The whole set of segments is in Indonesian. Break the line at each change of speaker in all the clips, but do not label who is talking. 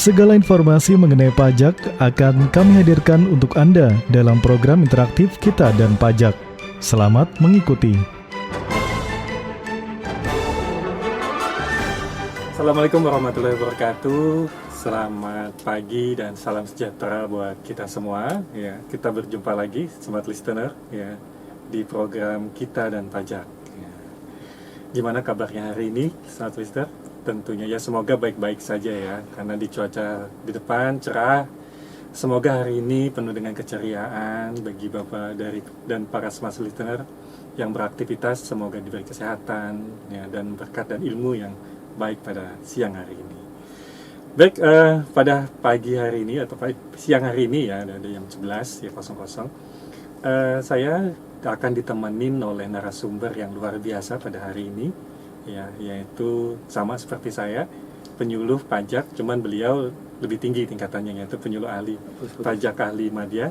Segala informasi mengenai pajak akan kami hadirkan untuk Anda dalam program interaktif Kita dan Pajak. Selamat mengikuti.
Assalamualaikum warahmatullahi wabarakatuh. Selamat pagi dan salam sejahtera buat kita semua. Ya, kita berjumpa lagi, smart listener, ya, di program Kita dan Pajak. Ya. Gimana kabarnya hari ini, smart listener? Tentunya ya semoga baik-baik saja ya, karena di cuaca di depan cerah. Semoga hari ini penuh dengan keceriaan bagi Bapak dan para smart listener yang beraktivitas. Semoga diberi kesehatan ya, dan berkat dan ilmu yang baik pada siang hari ini. Baik, pada pagi hari ini atau siang hari ini ya, ada jam 11 ya 00, saya akan ditemenin oleh narasumber yang luar biasa pada hari ini ya, yaitu sama seperti saya, penyuluh pajak, cuman beliau lebih tinggi tingkatannya, yaitu penyuluh ahli pajak ahli Madya,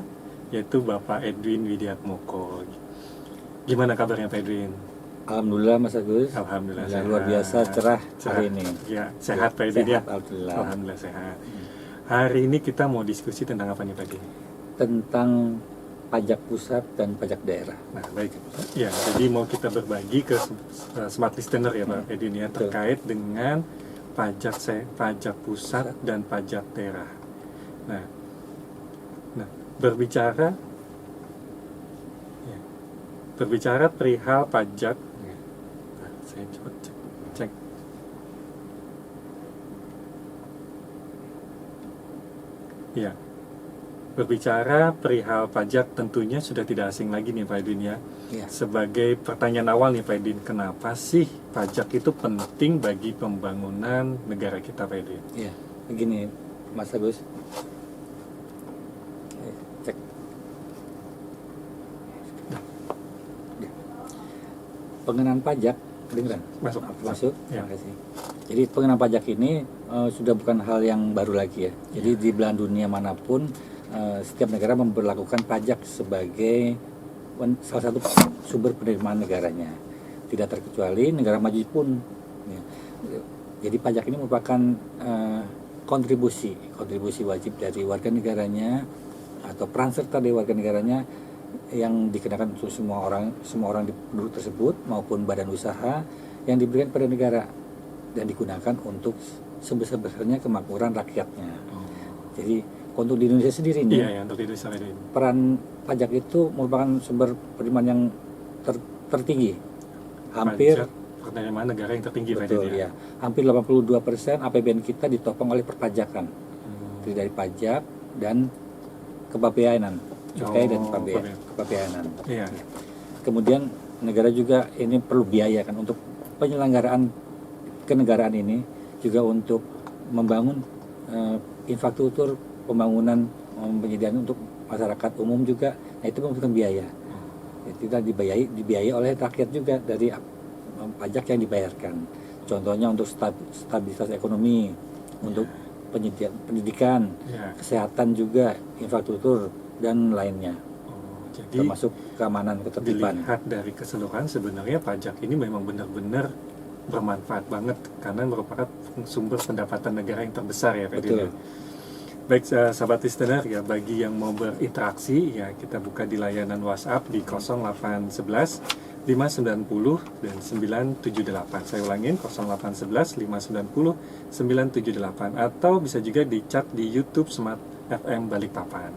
yaitu Bapak Edwin Widiatmoko. Gimana kabarnya Pak Edwin?
Alhamdulillah Mas Agus.
Alhamdulillah
Ya,
sehat.
luar biasa cerah hari ini.
Ya, sehat Pak Edwin ya.
Alhamdulillah.
Alhamdulillah sehat. Hari ini kita mau diskusi tentang apa nih Pak Edwin?
Tentang pajak pusat dan pajak daerah.
Nah, baik. Ya, jadi mau kita berbagi ke smart listener ya Pak Edwin ya, terkait dengan pajak pusat dan pajak daerah. Nah, berbicara perihal pajak. Nah, saya coba cek. Ya. Berbicara perihal pajak tentunya sudah tidak asing lagi nih Pak Edwin ya.
Ya.
Sebagai pertanyaan awal nih Pak Edwin, kenapa sih pajak itu penting bagi pembangunan negara kita Pak Edwin?
Ya, begini Mas Agus. Cek. Pengenaan pajak, kedengeran? Masuk.
Ya.
Terima kasih. Jadi pengenaan pajak ini sudah bukan hal yang baru lagi ya. Jadi di belahan dunia manapun setiap negara memperlakukan pajak sebagai salah satu sumber penerimaan negaranya. Tidak terkecuali negara maju pun. Ya. Jadi pajak ini merupakan kontribusi wajib dari warga negaranya atau peran serta dari warga negaranya yang dikenakan untuk semua orang di penduduk tersebut maupun badan usaha yang diberikan pada negara dan digunakan untuk sebesar-besarnya kemakmuran rakyatnya. Jadi untuk di Indonesia sendiri ini,
untuk Indonesia ini,
peran pajak itu merupakan sumber penerimaan yang tertinggi. Hampir
penerimaan negara yang tertinggi
betul ya. Hampir 82% APBN kita ditopang oleh perpajakan. Jadi dari pajak dan kepabeanan, cukai dan kepabeanan.
Iya.
Kemudian negara juga ini perlu biaya kan untuk penyelenggaraan kenegaraan ini, juga untuk membangun infrastruktur pembangunan, penyediaan untuk masyarakat umum juga. Nah, itu membutuhkan biaya. Itu dibiayai oleh rakyat juga dari pajak yang dibayarkan. Contohnya untuk stabilitas ekonomi, untuk pendidikan, kesehatan juga, infrastruktur dan lainnya.
Jadi
termasuk keamanan, ketertiban.
Dilihat dari keseluruhan sebenarnya pajak ini memang benar-benar bermanfaat banget karena merupakan sumber pendapatan negara yang terbesar ya Pak Edwin. Baik sahabat listener ya, bagi yang mau berinteraksi ya, kita buka di layanan WhatsApp di 0811 590 dan 978. Saya ulangin 0811 590 978, atau bisa juga di chat di YouTube Smart FM Balikpapan.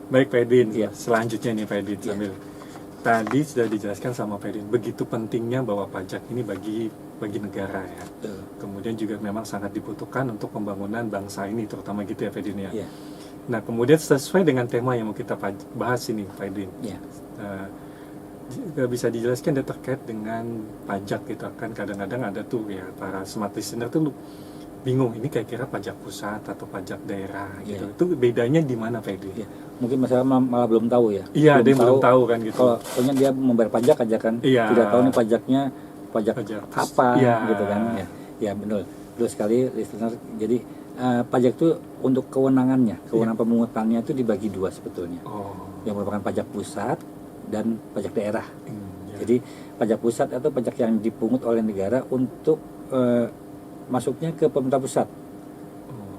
Baik Pak Edwin, selanjutnya nih Pak Edwin, sambil tadi sudah dijelaskan sama Pak Edwin begitu pentingnya bahwa pajak ini bagi negara ya. Kemudian juga memang sangat dibutuhkan untuk pembangunan bangsa ini, terutama gitu ya Pak Edwin ya. Nah, kemudian sesuai dengan tema yang mau kita bahas ini Pak Edwin, bisa dijelaskan terkait dengan pajak gitu kan. Kadang-kadang ada tuh ya para smart listener tuh bingung, ini kira-kira pajak pusat atau pajak daerah gitu. Itu bedanya di mana Pak Edwin?
Mungkin masalah malah belum tahu ya.
Iya, dia belum tahu kan gitu.
Kalau pokoknya dia membayar pajak aja kan, tidak tahu nih pajaknya pajak apa gitu kan. Ya benar sekali listener. Jadi pajak itu untuk kewenangan pemungutannya itu dibagi dua sebetulnya. Yang merupakan pajak pusat dan pajak daerah. Jadi pajak pusat atau pajak yang dipungut oleh negara untuk masuknya ke pemerintah pusat.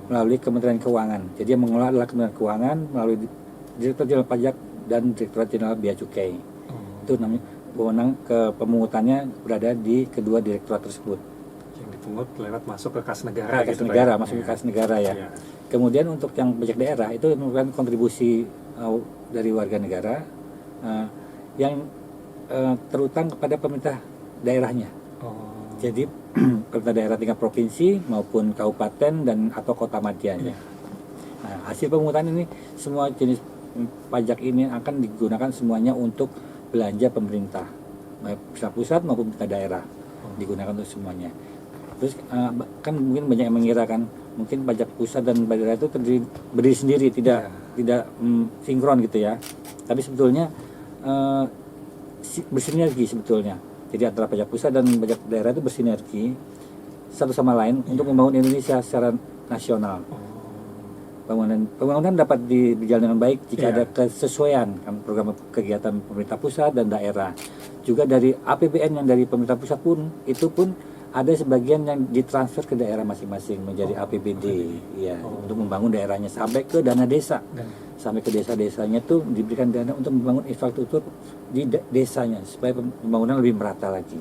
melalui Kementerian Keuangan. Jadi yang mengelola adalah Kementerian Keuangan melalui Direktorat Jenderal Pajak dan Direktorat Jenderal Bea Cukai. Itu namanya wewenang ke pemungutannya berada di kedua direktorat tersebut.
Yang dipungut lewat masuk ke kas negara.
Kas
gitu, Pak,
negara,
ya?
masuk ke
Iya.
kas negara ya.
Iya.
Kemudian untuk yang pajak daerah itu merupakan kontribusi dari warga negara yang terutang kepada pemerintah daerahnya.
Oh.
Jadi pemerintah daerah tingkat provinsi maupun kabupaten dan atau kota
Iya.
madya. Nah, hasil pemungutan ini semua jenis pajak ini akan digunakan semuanya untuk belanja pemerintah, baik pusat maupun pemerintah daerah, digunakan untuk semuanya. Terus kan mungkin banyak yang mengira kan mungkin pajak pusat dan pajak daerah itu berdiri sendiri, tidak sinkron gitu ya. Tapi sebetulnya bersinergi sebetulnya. Jadi antara pajak pusat dan pajak daerah itu bersinergi satu sama lain untuk membangun Indonesia secara nasional. Pembangunan dapat berjalan dengan baik jika ada kesesuaian kan, program kegiatan pemerintah pusat dan daerah. Juga dari APBN yang dari pemerintah pusat pun itu pun ada sebagian yang ditransfer ke daerah masing-masing menjadi APBD ya, untuk membangun daerahnya sampai ke dana desa. Sampai ke desa-desanya tuh diberikan dana untuk membangun infrastruktur di desanya supaya pembangunan lebih merata lagi.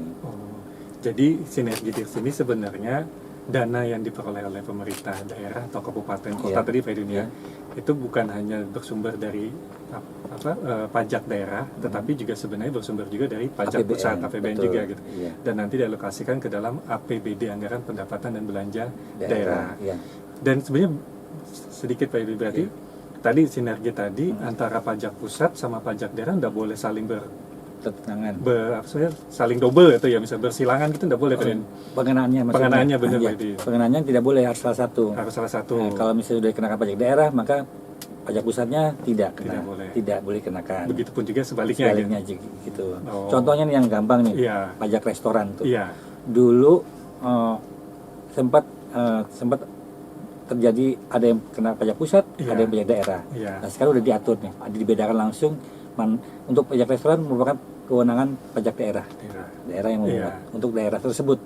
Jadi sinergi di sini sebenarnya dana yang diperoleh oleh pemerintah daerah atau kabupaten kota tadi Pak Edwin ya, itu bukan hanya bersumber dari pajak daerah, tetapi juga sebenarnya bersumber juga dari pajak
APBN,
pusat, APBN
betul,
juga gitu.
iya.
Dan nanti dialokasikan ke dalam APBD, anggaran pendapatan dan belanja daerah.
Iya.
Dan sebenarnya sedikit Pak Edwin berarti tadi sinergi tadi antara pajak pusat sama pajak daerah tidak boleh saling saling double itu ya, misalnya bersilangan gitu tidak boleh Pak Edwin.
Pengenaannya maksudnya.
Pengenaannya benar
Iya.
Pak Edwin.
Pengenaannya tidak boleh, harus salah satu.
Harus salah satu.
Nah, kalau misalnya sudah dikenakan pajak daerah, maka pajak pusatnya tidak kena,
Tidak
boleh kenakan.
Begitupun juga sebaliknya
gitu.
Oh.
Contohnya nih yang gampang nih,
Iya.
pajak restoran tuh.
Iya.
Dulu sempat terjadi ada yang kena pajak pusat, ada yang pajak daerah.
Iya.
Nah, sekarang udah diatur nih, dibedakan langsung. Untuk pajak restoran merupakan kewenangan pajak daerah. Daerah yang memungut untuk daerah tersebut.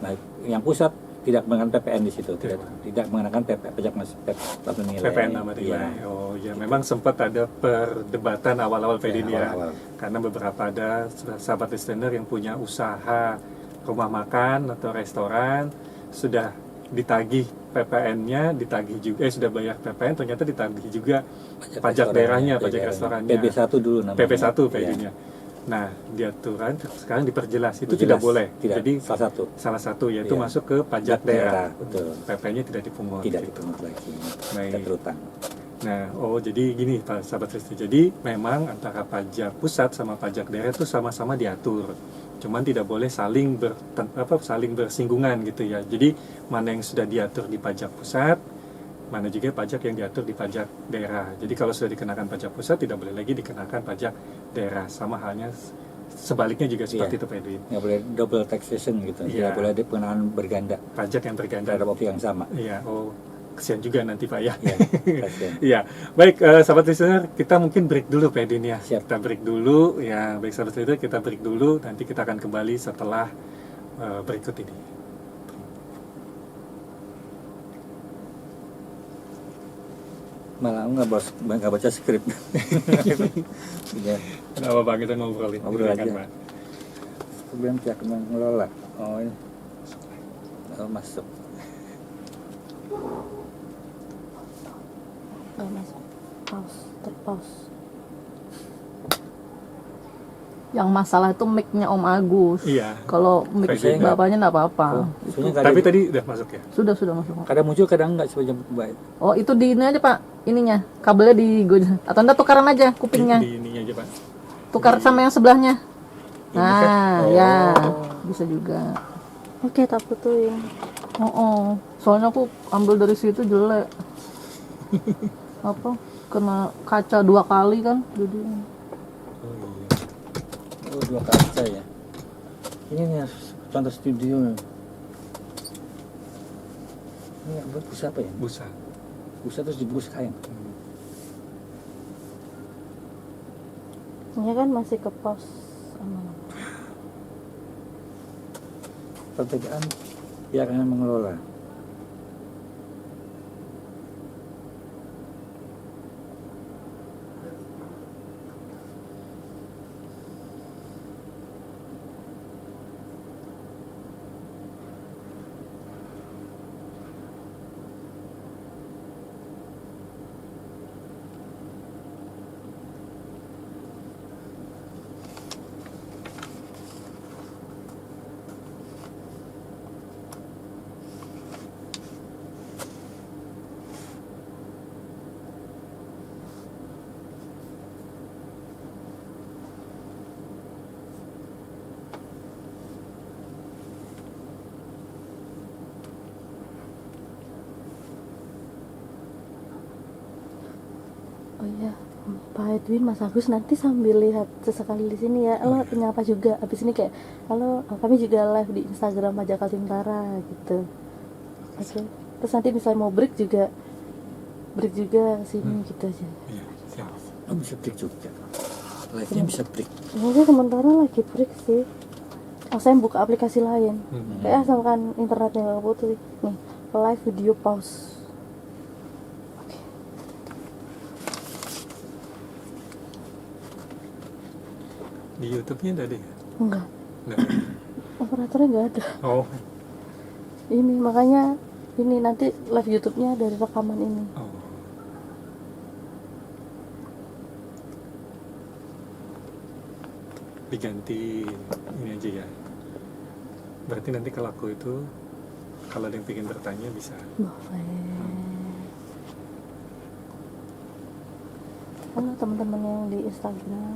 Nah, yang pusat tidak mengenakan PPN di situ, tidak mengenakan pajak nilai.
PPN nama nilai. Oh ya, memang sempat ada perdebatan awal-awal Pak Edwin ya. Karena beberapa ada sahabat listener yang punya usaha rumah makan atau restoran, sudah ditagih PPN-nya, ditagih juga sudah bayar PPN, ternyata ditagih juga pajak daerahnya, pajak restorannya.
PP1 dulu namanya.
PP1 Pak Edwin ya. Nah, di aturan sekarang diperjelas itu tidak boleh. Jadi salah satu yaitu masuk ke pajak daerah.
Betul.
PP-nya tidak dipungut.
Tidak dipungut lagi. Tidak terutang.
Nah, jadi gini Pak sahabat Risti. Jadi memang antara pajak pusat sama pajak daerah itu sama-sama diatur. Cuman tidak boleh saling bersinggungan gitu ya. Jadi mana yang sudah diatur di pajak pusat, mana juga pajak yang diatur di pajak daerah. Jadi kalau sudah dikenakan pajak pusat, tidak boleh lagi dikenakan pajak daerah. Sama halnya sebaliknya juga seperti itu Pak Edwin.
Nggak boleh double taxation gitu. Tidak boleh ada pengenaan berganda.
Pajak yang berganda
terhadap objek yang sama.
Iya. Oh, kesian juga nanti Pak ya.
Iya.
Iya. Baik, sahabat listener, kita mungkin break dulu Pak Edwin ya.
Siap.
Kita break dulu. Ya, baik sahabat listener, kita break dulu. Nanti kita akan kembali setelah berikut ini.
Malah nggak baca skrip. Ya.
Kenapa Pak, kita ngobrolin?
Ngobrol aja.
Pak.
Kemudian pihak mengelola. Oh ini. Oh, masuk.
Masuk. Terpause. Yang masalah itu mic-nya Om Agus.
Iya.
Kalau mic bapaknya enggak apa-apa.
Tapi tadi udah masuk ya?
Sudah masuk.
Kadang muncul, kadang enggak sepanjang baik.
Oh, itu di ini aja, Pak. Ininya, kabelnya di atau enggak tukaran aja kupingnya.
Di ininya aja, Pak.
Tukar sama yang sebelahnya. Nah,
kan?
ya. Bisa juga.
Oke, tak putuin.
Soalnya aku ambil dari situ jelek. Kena kaca 2 kali kan, jadi.
Oh, 2 kaca ya. Ini nih contoh studio. Ini buat busa apa ya? Busa terus dibungkus kain.
Ini kan masih ke pos.
Perbedaan pihak yang mengelola.
Edwin, Mas Agus nanti sambil lihat sesekali di sini ya. Lo nyapa juga. Habis ini kayak, halo, kami juga live di Instagram Pajak Kaltim Utara gitu. Oke. Terus nanti misalnya mau break juga ke sini gitu aja.
Iya, siap.
Oh, bisa break juga. Live-nya bisa break.
Mungkin sementara lagi break sih. Oh, saya buka aplikasi lain. Kayak asalkan internetnya nggak putus. Nih, live video pause. Oke.
Di YouTube-nya ada deh.
Enggak.
Nggak ada.
Operatornya nggak ada.
Oh,
Ini makanya ini nanti live YouTube-nya dari rekaman ini.
oh. Diganti ini aja ya. Berarti nanti kalau aku itu, kalau ada yang pengen bertanya bisa.
Boleh. Halo teman-teman yang di Instagram.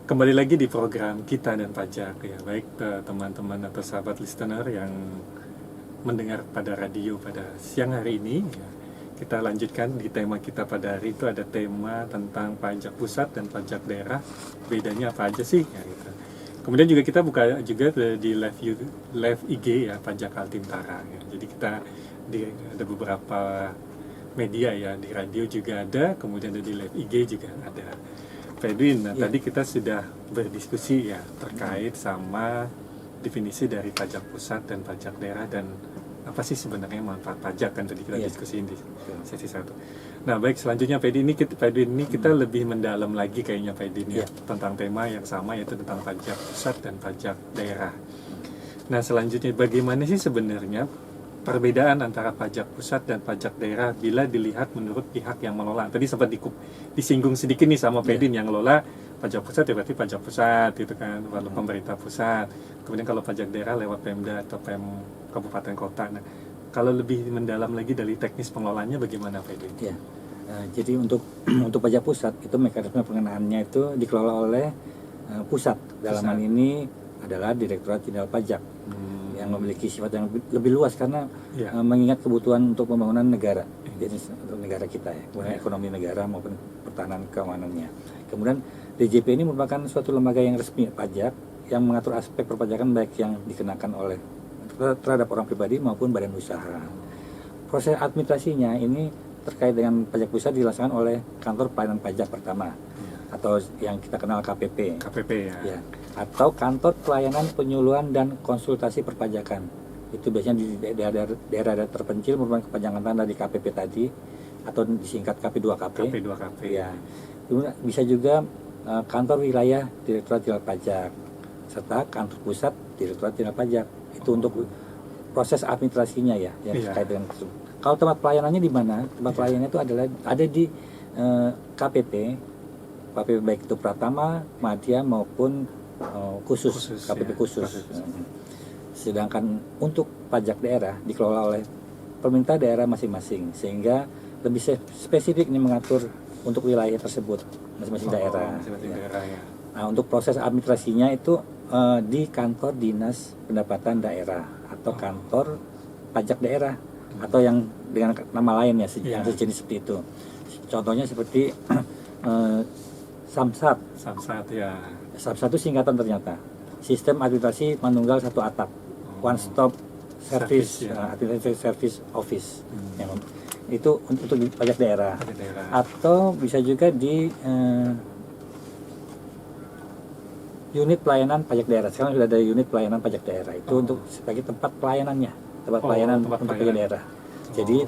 Kembali lagi di program Kita dan Pajak ya, baik teman-teman atau sahabat listener yang mendengar pada radio pada siang hari ini ya. Kita lanjutkan di tema kita pada hari itu, ada tema tentang pajak pusat dan pajak daerah, bedanya apa aja sih ya, gitu. Kemudian juga kita buka juga di live IG ya, Pajak Kaltim Utara ya. Jadi kita ada beberapa media ya, di radio juga ada, kemudian ada di live IG juga ada. Pak Edwin, nah tadi kita sudah berdiskusi ya terkait sama definisi dari pajak pusat dan pajak daerah, dan apa sih sebenarnya manfaat pajak, kan tadi kita diskusiin di sesi 1. Nah baik, selanjutnya Pak Edwin ini kita lebih mendalam lagi kayaknya Pak Edwin ya, tentang tema yang sama, yaitu tentang pajak pusat dan pajak daerah. Nah selanjutnya, bagaimana sih sebenarnya perbedaan antara pajak pusat dan pajak daerah bila dilihat menurut pihak yang mengelola? Tadi sempat disinggung sedikit nih sama Pedin, yang ngelola pajak pusat ya berarti pajak pusat gitu kan, lalu pemerintah pusat. Kemudian kalau pajak daerah lewat Pemda atau kabupaten kota. Nah, kalau lebih mendalam lagi dari teknis pengelolaannya bagaimana Pedin?
Ya. Jadi untuk pajak pusat itu mekanisme pengenaannya itu dikelola oleh pusat. Dalam hal ini adalah Direktorat Jenderal Pajak. Yang memiliki sifat yang lebih luas karena mengingat kebutuhan untuk pembangunan negara, jadi untuk negara kita ya, kemudian ekonomi negara maupun pertahanan keamanannya. Kemudian DJP ini merupakan suatu lembaga yang resmi pajak yang mengatur aspek perpajakan baik yang dikenakan oleh terhadap orang pribadi maupun badan usaha. Proses administrasinya ini terkait dengan pajak pusat dilaksanakan oleh kantor pelayanan pajak pertama atau yang kita kenal KPP.
KPP ya.
Atau kantor pelayanan penyuluhan dan konsultasi perpajakan. Itu biasanya di daerah terpencil merupakan kepanjangan dari KPP tadi, atau disingkat KP2KP.
KP2KP.
Ya. Bisa juga kantor wilayah Direktorat Jenderal Pajak, serta kantor pusat Direktorat Jenderal Pajak. Itu untuk proses administrasinya ya, yang terkait dengan itu. Kalau tempat pelayanannya di mana? Tempat pelayanannya itu ada di KPP baik itu Pratama, Madya maupun khusus KPP
ya,
khusus. Sedangkan untuk pajak daerah dikelola oleh pemerintah daerah masing-masing, sehingga lebih spesifik nih mengatur untuk wilayah tersebut masing-masing daerah.
Daerah ya.
Nah, untuk proses administrasinya itu di kantor dinas pendapatan daerah atau kantor pajak daerah atau yang dengan nama lain ya, yang sejenis seperti itu. Contohnya seperti Samsat.
Samsat ya.
Samsat itu singkatan ternyata. Sistem administrasi manunggal satu atap. One stop service, administrative service office. Itu untuk pajak daerah. Atau bisa juga di unit pelayanan pajak daerah. Sekarang sudah ada unit pelayanan pajak daerah. Itu untuk sebagai tempat pelayanannya, tempat pelayanan untuk pajak daerah. Jadi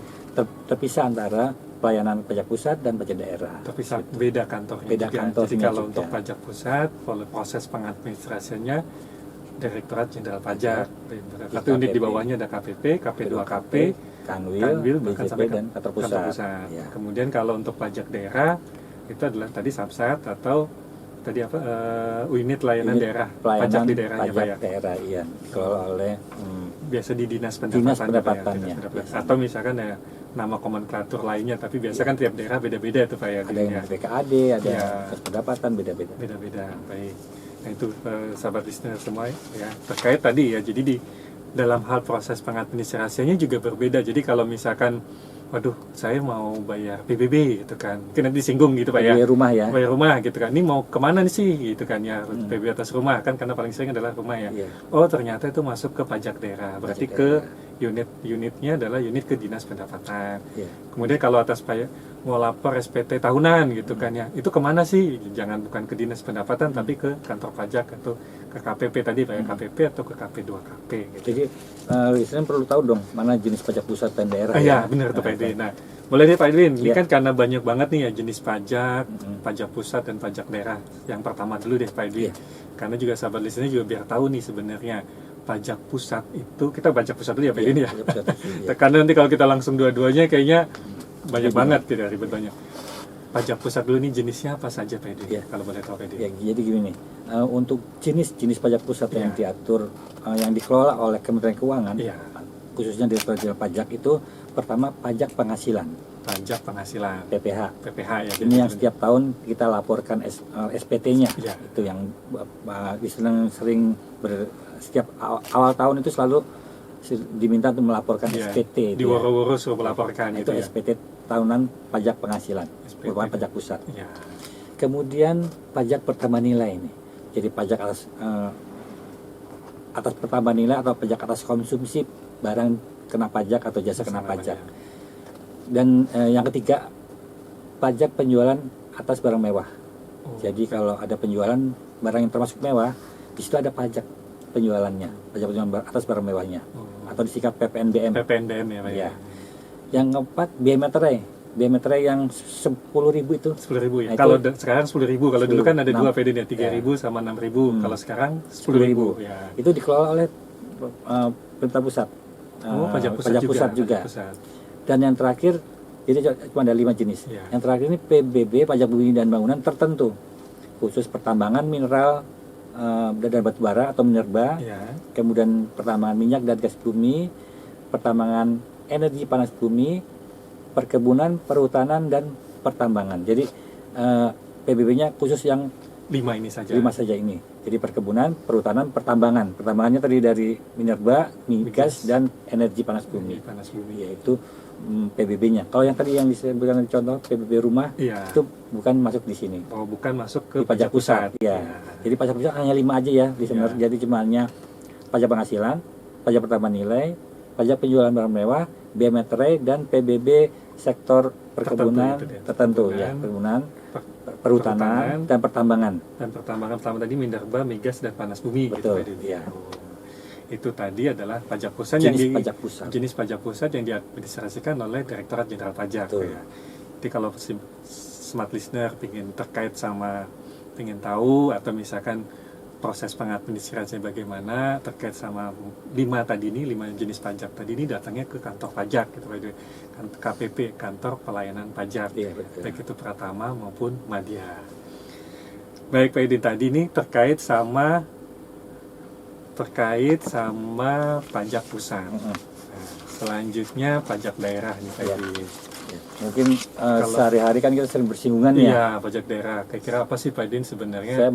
terpisah antara pelayanan pajak pusat dan pajak daerah.
Terpisah, beda kantornya.
Beda
juga.
kantornya.
Jadi kalau
juga.
untuk pajak pusat, proses pengadministrasiannya Direktorat Jenderal Pajak. Satu
KPP.
unit di bawahnya ada KPP, KP2KP,
Kanwil,
bahkan
BCP,
sampai
dan kantor pusat. Ya.
Kemudian kalau untuk pajak daerah itu adalah tadi Samsat atau tadi apa unit layanan
Unit
daerah,
Pelayanan
pajak di daerahnya
pajak
Pak ya.
daerah, iya, dikelola oleh
Biasa di dinas
Dinas
pendapatan Pak ya,
pendapatannya.
dinas pendapatan. Atau misalkan ya nama nomenklatur lainnya, tapi biasa kan tiap daerah beda-beda itu Pak ya.
ada yang
dirinya.
BKAD, ada
Iya.
dinas pendapatan, beda-beda.
Beda-beda. Baik. Nah itu sahabat listener semua ya terkait tadi ya. Jadi di dalam hal proses pengadministrasiannya juga berbeda. Jadi kalau misalkan waduh saya mau bayar PBB gitu kan, mungkin nanti disinggung gitu Pak ya.
Di rumah ya.
Bayar rumah gitu kan, ini mau kemana nih sih gitu kan ya, PBB atas rumah kan, karena paling sering adalah rumah ya.
Iya.
Oh ternyata itu masuk ke pajak daerah, berarti
Pajak
ke unitnya adalah unit ke dinas pendapatan.
Iya.
Kemudian kalau atas pajak mau lapor SPT tahunan gitu kan ya, itu kemana sih? Jangan bukan ke dinas pendapatan tapi ke kantor pajak atau ke KPP tadi Pak ya, KPP atau ke KP2KP gitu.
Jadi listener perlu tahu dong mana jenis pajak pusat dan daerah.
Iya benar tuh Pak Edwin. Nah boleh deh Pak Edwin, ini
Iya.
kan karena banyak banget nih ya jenis pajak, pajak pusat dan pajak daerah. Yang pertama dulu deh Pak Edwin,
Iya.
karena juga sahabat listener juga biar tahu nih sebenarnya pajak pusat itu, kita pajak pusat dulu ya Pak Edwin ya.
Pajak pusat itu, iya.
Karena nanti kalau kita langsung dua-duanya kayaknya banyak banget, tidak ribet banyak. Pajak pusat dulu nih jenisnya apa saja Pak Edwin?
Iya.
Kalau boleh tahu Pak Edwin.
Ya, jadi gini nih, untuk jenis pajak pusat yang
Iya.
diatur, yang dikelola oleh Kementerian Keuangan,
Iya.
khususnya Direktorat Jenderal Pajak itu pertama pajak penghasilan
Pajak penghasilan,
(PPH).
PPH ya.
Ini yang setiap tahun kita laporkan SPT-nya.
Iya.
Itu yang sering setiap awal tahun itu selalu diminta untuk melaporkan
Iya.
SPT.
Di woro-woro suruh melaporkan
Itu
gitu ya.
SPT tahunan pajak penghasilan,
SPT.
merupakan pajak pusat.
Iya.
Kemudian pajak pertambahan nilai ini. Jadi pajak atas pertambahan nilai atau pajak atas konsumsi barang kena pajak atau jasa kena pajak. Dan yang ketiga pajak penjualan atas barang mewah.
Oh.
Jadi kalau ada penjualan barang yang termasuk mewah, di situ ada pajak penjualannya, pajak penjualan atas barang mewahnya,
Oh.
atau disingkat PPNBM.
PPNBM ya Pak ya.
Ya. Yang keempat biaya materai yang 10.000 itu.
10.000 ya.
Nah, itu-
Kalau sekarang 10.000. Kalau dulu kan ada
10.000.
dua PD ya, 3.000 sama 6.000. Kalau sekarang 10.000 ya.
Itu dikelola oleh pemerintah pusat.
Oh, pajak pusat
juga.
Pajak pusat.
Dan yang terakhir, jadi cuma ada 5 jenis.
Iya.
Yang terakhir ini PBB, pajak bumi dan bangunan tertentu, khusus pertambangan mineral dan batu bara atau minerba,
Ya.
kemudian pertambangan minyak dan gas bumi, pertambangan energi panas bumi, perkebunan, perhutanan dan pertambangan. Jadi PBB-nya khusus yang
5 ini saja.
5 saja ini. Jadi perkebunan, perhutanan, pertambangan. Pertambangannya tadi dari minerba, migas, dan energi panas bumi.
Panas bumi.
Yaitu PBB-nya. Kalau yang tadi yang disebutkan contoh PBB rumah,
Iya.
itu bukan masuk di sini.
Oh, bukan masuk ke
Di pajak pusat. Ya. Jadi pajak pusat hanya 5 aja ya listener.
Iya.
Jadi cuma hanya pajak penghasilan, pajak pertambahan nilai, pajak penjualan barang mewah, biaya materai, dan PBB sektor perkebunan
Tertentu itu dia.
tertentu ya,
Perkebunan,
perkebunan,
perhutanan,
perhutanan dan pertambangan.
Dan pertambangan pertama tadi minerba, migas dan panas bumi gitu
Betul,
Pak Didi.
iya.
Oh. Itu tadi adalah pajak pusat
Jenis pajak pusat.
jenis pajak pusat yang diadministrasikan oleh Direktorat Jenderal Pajak.
Betul.
Ya. Jadi kalau smart listener ingin terkait sama ingin tahu atau misalkan proses pengadministrasinya bagaimana terkait sama 5 tadi ini, 5 jenis pajak tadi ini, datangnya ke kantor pajak gitu Pak Didi. KPP, kantor pelayanan pajak.
Iya, betul.
Baik itu Pratama maupun Madya. Baik Pak Idin, tadi ini terkait sama pajak pusat. Nah, selanjutnya pajak daerah nih Pak
Iya.
Idin.
Ya, mungkin sehari-hari kan kita sering bersinggungan ya.
Iya, pajak daerah. Kira-kira apa sih Pak Idin sebenarnya?
Saya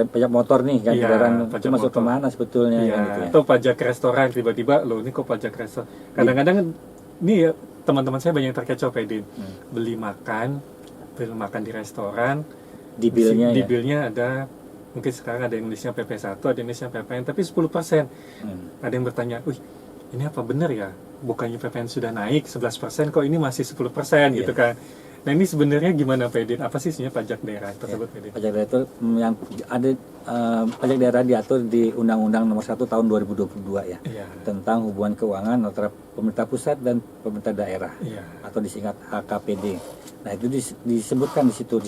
pajak motor nih kan,
Iya,
kendaraan itu
pajak
masuk
motor.
kemana sebetulnya
Iya,
kan, gitu ya.
atau pajak restoran tiba-tiba loh ini kok pajak restoran. Kadang-kadang ini ya teman-teman saya banyak yang terkecoh Pak Idin. Beli makan di restoran,
Di bilnya
di
ya.
bilnya ada mungkin sekarang ada yang nulisnya PP1, ada yang nulisnya PPN, tapi 10%. Ada yang bertanya, "Wih, ini apa benar ya? Bukannya PPN sudah naik 11%, kok ini masih 10% gitu kan?" Nah, ini sebenarnya gimana Pak Edin? Apa sih sebenarnya pajak daerah tersebut Pak Edin?
Pajak daerah itu yang ada pajak daerah diatur di Undang-Undang Nomor 1 Tahun 2022 ya.
Iya.
Tentang hubungan keuangan antara pemerintah pusat dan pemerintah daerah
Iya.
atau disingkat HKPD. Nah, itu disebutkan di situ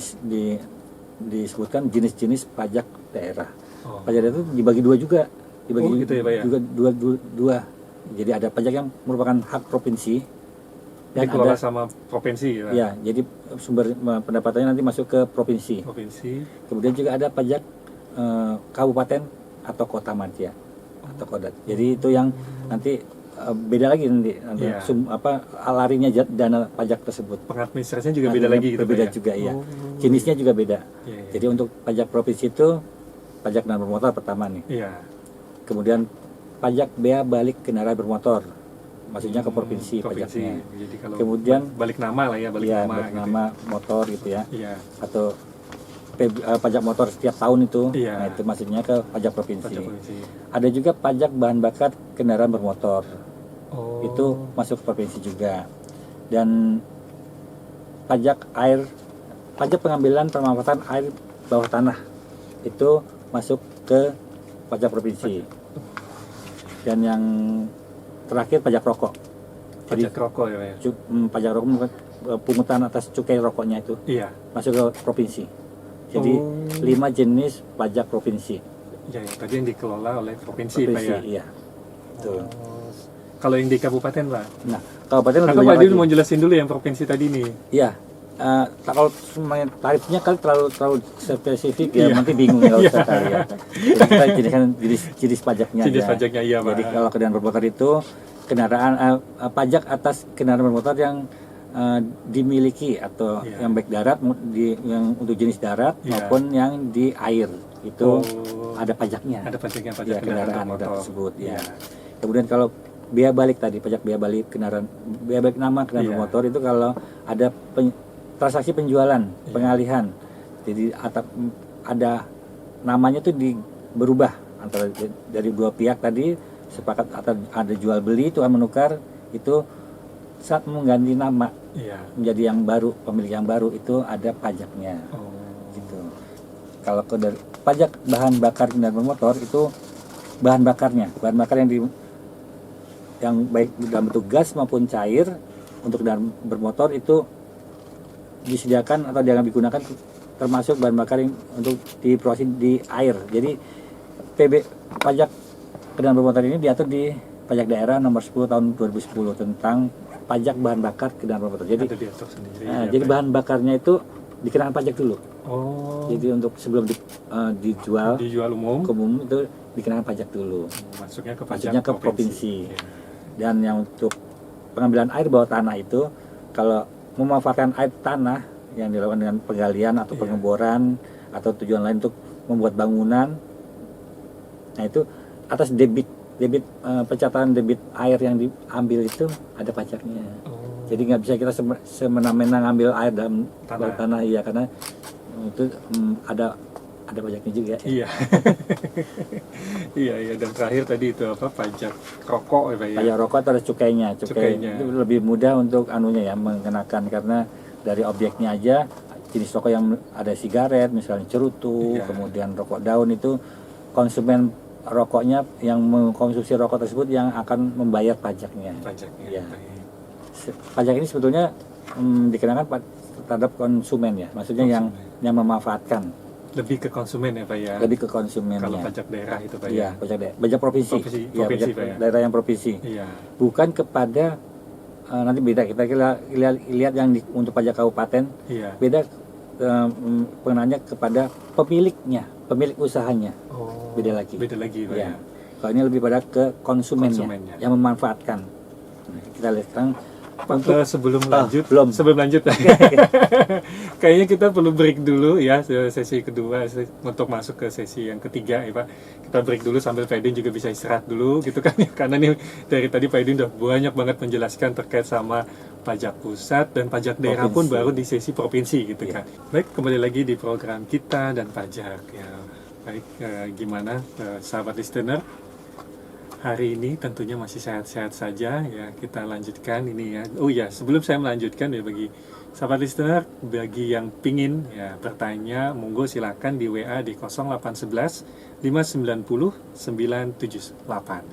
disebutkan jenis-jenis pajak daerah.
Oh.
Pajak daerah itu dibagi dua juga. dibagi
Oh, gitu ya, Pak, ya?
juga dua. Jadi ada pajak yang merupakan hak provinsi dan
Dikelola
ada
sama provinsi ya.
ya, jadi sumber pendapatannya nanti masuk ke provinsi.
Provinsi.
Kemudian juga ada pajak kabupaten atau kota madya atau kodat. Jadi itu yang nanti beda lagi nanti
Iya.
larinya dana pajak tersebut.
Pengadministrasinya juga beda lagi gitu, Pak,
Berbeda
ya?
juga ya.
Oh.
Jenisnya juga beda.
Iya, iya.
Jadi untuk pajak provinsi itu pajak kendaraan bermotor pertama nih.
Iya.
Kemudian pajak bea balik kendaraan bermotor. Maksudnya ke provinsi, pajaknya.
Jadi kalau
Kemudian
balik nama lah ya, balik
ya,
nama.
balik
gitu.
nama motor gitu ya.
Iya.
Atau pajak motor setiap tahun itu.
Iya.
Nah, itu maksudnya ke pajak provinsi.
Pajak provinsi.
Ada juga pajak bahan bakar kendaraan bermotor.
Oh.
Itu masuk provinsi juga. Dan pajak air, pajak pengambilan pemanfaatan air bawah tanah itu masuk ke pajak provinsi. Dan yang terakhir pajak rokok.
Pajak rokok ya, Pak, ya.
Pajak rokok pungutan atas cukai rokoknya itu
Iya.
masuk ke provinsi. Jadi
Oh.
5 jenis pajak provinsi.
Ya, tadi yang dikelola oleh provinsi, Pak, ya.
Iya. Tuh.
Oh. Kalau yang di kabupaten, Pak.
Nah, kabupaten lebih
Atau Pak
banyak
Din
lagi.
mau jelasin dulu yang provinsi tadi nih.
Iya. Kalau semuanya tarifnya kan terlalu spesifik ya,
Iya.
nanti bingung nggak usah kali ya. Jadi kita jadikan jenis pajaknya
Jenis
aja.
pajaknya, iya, Pak.
Jadi kalau kendaraan bermotor itu kendaraan pajak atas kendaraan bermotor yang dimiliki atau
Iya.
yang baik darat yang untuk jenis darat
Iya.
maupun yang di air itu
Oh.
ada pajaknya.
Ada pajaknya, pajak
Ya,
kendaraan
kendaraan
bermotor.
tersebut ya.
Iya.
Kemudian kalau biaya balik tadi, pajak biaya balik kendaraan, biaya balik nama kendaraan
Iya.
bermotor itu kalau ada transaksi penjualan, pengalihan. Jadi ada namanya tuh berubah antara dari dua pihak tadi sepakat atau ada jual beli itu menukar itu saat mengganti nama
Iya.
menjadi yang baru, pemilik yang baru itu ada pajaknya
Oh.
gitu. Kalau dari pajak bahan bakar kendaraan bermotor itu bahan bakarnya, bahan bakar yang baik dalam bentuk gas maupun cair untuk kendaraan bermotor itu disediakan atau dianggap digunakan termasuk bahan bakar yang untuk diproses di air. Jadi pajak kendaraan bermotor ini diatur di pajak daerah nomor 10 tahun 2010 tentang pajak bahan bakar kendaraan bermotor. Jadi
Ada diatur sendiri.
jadi bahan bakarnya itu dikenakan pajak dulu.
Oh.
Jadi untuk sebelum dijual
Dijual umum.
ke umum itu dikenakan pajak dulu.
Masuknya ke pajak
Maksudnya ke provinsi.
Iya.
Dan yang untuk pengambilan air bawah tanah itu kalau memanfaatkan air tanah yang dilakukan dengan penggalian atau
Iya.
pengeboran atau tujuan lain untuk membuat bangunan, nah itu atas debit pencatatan debit air yang diambil itu ada pajaknya.
Oh.
Jadi nggak bisa kita semena-mena ngambil air dalam
Tanah.
bawah tanah, iya, karena itu ada pajaknya juga.
Iya. Iya, dan terakhir tadi itu apa? Pajak rokok ya, Pak, ya.
Pajak rokok itu ada cukainya.
Cukainya.
Itu lebih mudah untuk anunya ya mengenakan karena dari objeknya aja jenis rokok yang ada sigaret misalnya cerutu,
Iya.
kemudian rokok daun itu konsumen rokoknya yang mengkonsumsi rokok tersebut yang akan membayar pajaknya.
Pajaknya.
Iya.
Baik.
Pajak ini sebetulnya dikenakan terhadap konsumen ya, maksudnya yang memanfaatkan,
Lebih ke konsumen ya, Pak, ya.
lebih ke konsumennya.
Kalau pajak daerah itu, Pak,
Iya,
ya.
pajak provinsi.
Provinsi,
Iya,
provinsi,
pajak
Pak, ya.
daerah yang provinsi.
Iya.
Bukan kepada nanti beda kita lihat yang untuk pajak kabupaten
Iya.
beda pengenaannya kepada pemiliknya, pemilik usahanya.
Oh.
Beda lagi.
Beda lagi, Pak,
Ya.
ya.
Kalau ini lebih pada ke konsumennya,
Konsumennya.
yang memanfaatkan. Nah, kita lihat sekarang
Pak, sebelum lanjut,
belum.
sebelum lanjut, kayaknya kita perlu break dulu ya, sesi kedua untuk masuk ke sesi yang ketiga ya, Pak. Kita break dulu sambil Pak Edin juga bisa istirahat dulu gitu kan ya, karena nih dari tadi Pak Edin udah banyak banget menjelaskan terkait sama pajak pusat dan pajak daerah pun
Provinsi.
baru di sesi provinsi gitu
Iya.
kan. Baik, kembali lagi di program kita dan pajak ya. Baik, gimana sahabat listener? Hari ini tentunya masih sehat-sehat saja ya, kita lanjutkan ini ya. Oh ya, sebelum saya melanjutkan ya, bagi sahabat listener, bagi yang pingin ya bertanya, monggo silakan di WA di 0811 590 978.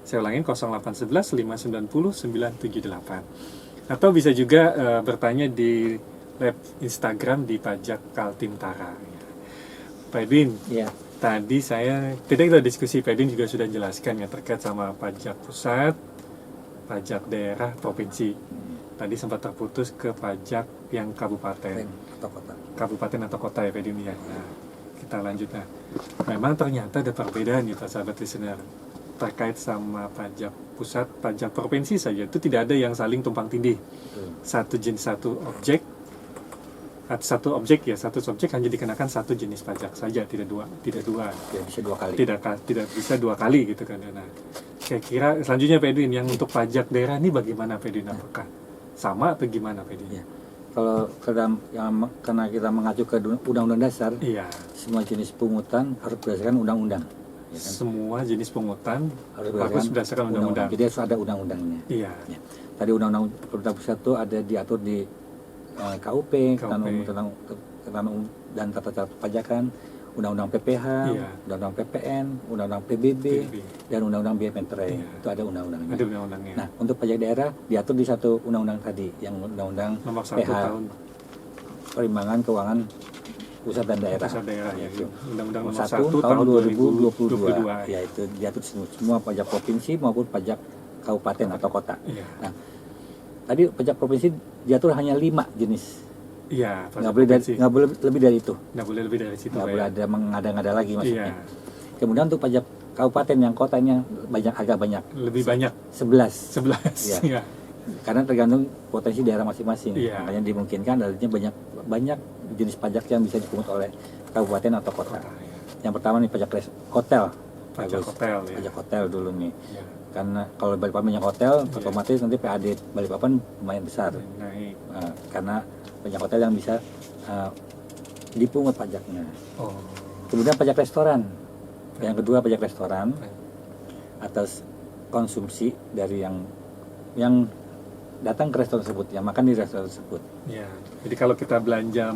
Saya ulangin 0811 590 978. Atau bisa juga bertanya di live Instagram di Pajak Kaltim Tara. Ya. Pak Edwin,
ya
tadi kita diskusi, Pedin juga sudah jelaskan ya terkait sama pajak pusat, pajak daerah, provinsi. Tadi sempat terputus ke pajak yang kabupaten.
Atau kota.
Kabupaten atau kota ya Pedin ya. Nah, kita lanjut. Nah, memang ternyata ada perbedaan gitu sahabat listener terkait sama pajak pusat, pajak provinsi saja itu tidak ada yang saling tumpang tindih. Satu jenis satu objek satu objek hanya dikenakan satu jenis pajak saja, tidak dua.
Tidak bisa dua kali.
Tidak bisa dua kali gitu kan. Nah, saya kira selanjutnya Pedin yang untuk pajak daerah ini bagaimana Pedin? Apakah sama atau gimana Pedin?
Ya. Kalau karena kita mengacu ke Undang-Undang Dasar,
Iya.
semua jenis pungutan harus berdasarkan undang-undang. Ya kan?
Semua jenis pungutan
Harus
berdasarkan undang-undang.
Jadi harus ada undang-undangnya.
Iya.
Ya. Tadi Undang-Undang Pemerintah Pusat itu ada diatur di KUP, tentang dan tata cara perpajakan, Undang-Undang PPH,
Iya.
Undang-Undang PPN, Undang-Undang PBB, dan Undang-Undang Biaya Meterai.
Iya.
Itu ada undang-undangnya.
Ada undang-undangnya.
Nah, untuk pajak daerah diatur di satu undang-undang tadi, yang Undang-Undang
Nomor 1
PH,
tahun
Perimbangan Keuangan Pusat dan Daerah.
pusat daerah ya.
Itu.
Undang-Undang Nomor
1
1
tahun 2022.
2022.
Yaitu diatur semua pajak provinsi maupun pajak kabupaten atau kota.
Iya.
Nah, tadi pajak provinsi diatur hanya 5 jenis.
Iya,
Nggak boleh lebih dari itu.
Nggak boleh lebih dari situ.
Nggak
Pak,
boleh
ya.
ada mengada-ngada lagi maksudnya.
Iya.
Kemudian untuk pajak kabupaten yang kota ini agak banyak.
Lebih banyak
11.
11.
Iya.
Iya.
Karena tergantung potensi daerah masing-masing.
Iya.
Makanya dimungkinkan adanya banyak jenis pajak yang bisa dipungut oleh kabupaten atau kota.
Kota, ya.
Yang pertama nih pajak hotel.
Pajak
Bagus.
hotel ya.
Pajak hotel dulu nih.
Iya.
Karena kalau Balikpapan banyak hotel,
Iya.
otomatis nanti PAD Balikpapan lumayan besar.
Naik.
Karena banyak hotel yang bisa dipungut pajaknya.
Oh.
Kemudian pajak restoran. Yang kedua pajak restoran atas konsumsi dari yang datang ke restoran tersebut, yang makan di restoran tersebut.
Ya. Jadi kalau kita belanja